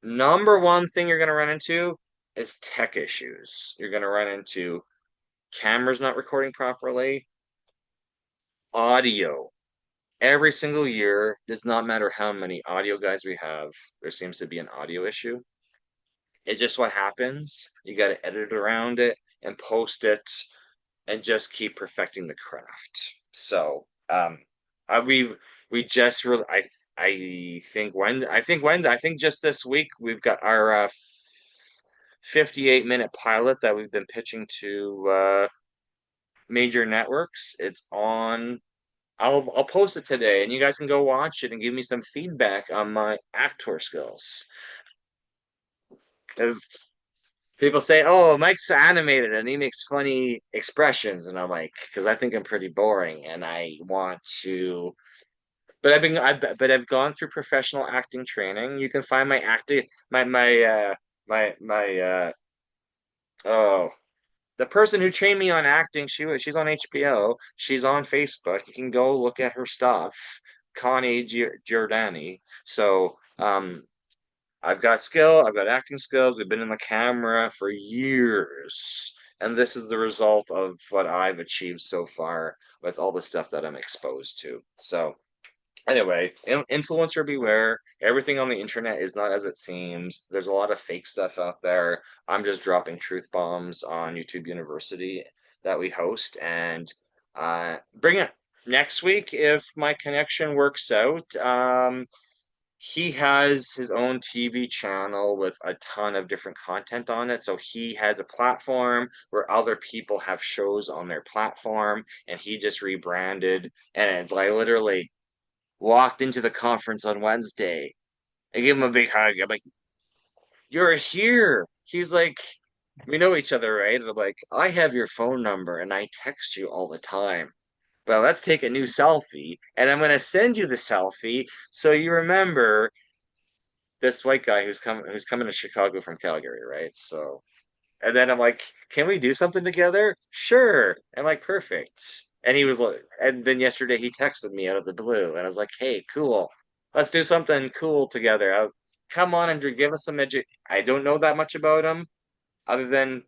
Number one thing you're going to run into is tech issues. You're going to run into cameras not recording properly, audio. Every single year, does not matter how many audio guys we have, there seems to be an audio issue. It's just what happens. You got to edit around it and post it and just keep perfecting the craft. So, we just really, I think just this week we've got our 58-minute pilot that we've been pitching to major networks. It's on. I'll post it today, and you guys can go watch it and give me some feedback on my actor skills. Because people say, "Oh, Mike's animated and he makes funny expressions," and I'm like, because I think I'm pretty boring, and I want to. But I've gone through professional acting training. You can find my acting, my oh, the person who trained me on acting. She's on HBO. She's on Facebook. You can go look at her stuff. Connie Giordani. So I've got skill, I've got acting skills. We've been in the camera for years. And this is the result of what I've achieved so far with all the stuff that I'm exposed to. So, anyway, influencer beware. Everything on the internet is not as it seems. There's a lot of fake stuff out there. I'm just dropping truth bombs on YouTube University that we host. And bring it next week if my connection works out. He has his own TV channel with a ton of different content on it. So he has a platform where other people have shows on their platform, and he just rebranded. And I literally walked into the conference on Wednesday. I gave him a big hug. I'm like, "You're here." He's like, "We know each other, right?" And I'm like, "I have your phone number and I text you all the time. Well, let's take a new selfie, and I'm going to send you the selfie so you remember this white guy who's coming to Chicago from Calgary, right?" So, and then I'm like, "Can we do something together?" "Sure." I'm like, "Perfect." And he was like, and then yesterday he texted me out of the blue, and I was like, "Hey, cool, let's do something cool together. Come on and give us some edu." I don't know that much about him, other than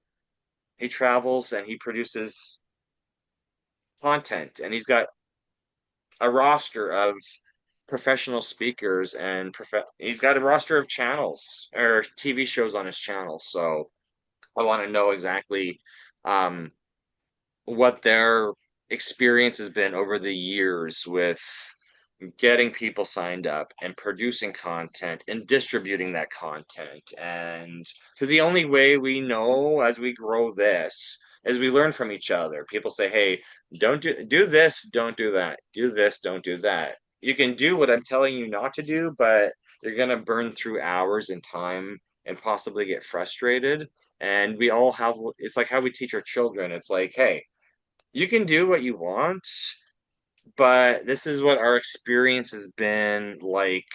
he travels and he produces content, and he's got a roster of professional speakers and he's got a roster of channels or TV shows on his channel. So I want to know exactly um, what their experience has been over the years with getting people signed up and producing content and distributing that content. And because the only way we know as we grow this is we learn from each other. People say, "Hey, don't do this, don't do that. Do this, don't do that." You can do what I'm telling you not to do, but you're gonna burn through hours and time and possibly get frustrated. And we all have, it's like how we teach our children. It's like, "Hey, you can do what you want, but this is what our experience has been like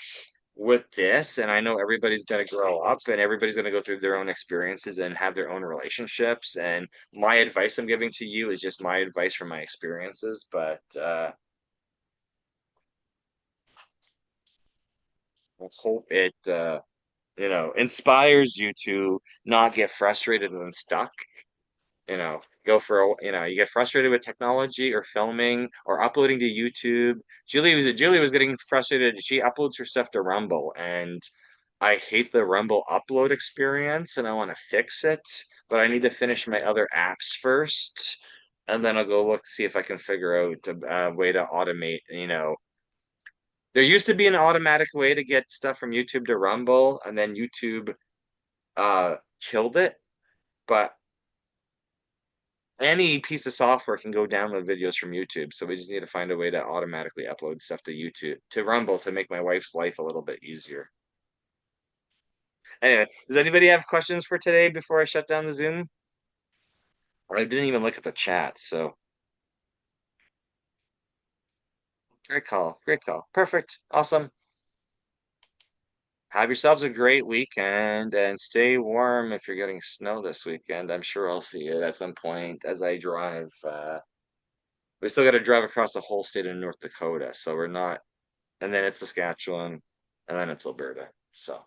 with this." And I know everybody's going to grow up and everybody's going to go through their own experiences and have their own relationships. And my advice I'm giving to you is just my advice from my experiences. But I hope it, inspires you to not get frustrated and stuck. Go for you get frustrated with technology or filming or uploading to YouTube. Julie was getting frustrated. She uploads her stuff to Rumble, and I hate the Rumble upload experience, and I want to fix it, but I need to finish my other apps first, and then I'll go look see if I can figure out a way to automate. There used to be an automatic way to get stuff from YouTube to Rumble, and then YouTube killed it, but any piece of software can go download videos from YouTube. So we just need to find a way to automatically upload stuff to YouTube, to Rumble, to make my wife's life a little bit easier. Anyway, does anybody have questions for today before I shut down the Zoom? I didn't even look at the chat, so great call. Great call. Perfect. Awesome. Have yourselves a great weekend and stay warm if you're getting snow this weekend. I'm sure I'll see it at some point as I drive. We still got to drive across the whole state of North Dakota, so we're not and then it's Saskatchewan, and then it's Alberta. So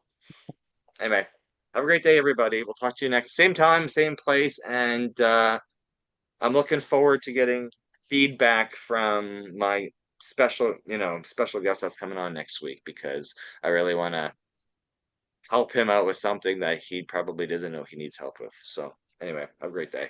anyway, have a great day, everybody. We'll talk to you next same time, same place, and I'm looking forward to getting feedback from my special guest that's coming on next week because I really want to help him out with something that he probably doesn't know he needs help with. So anyway, have a great day.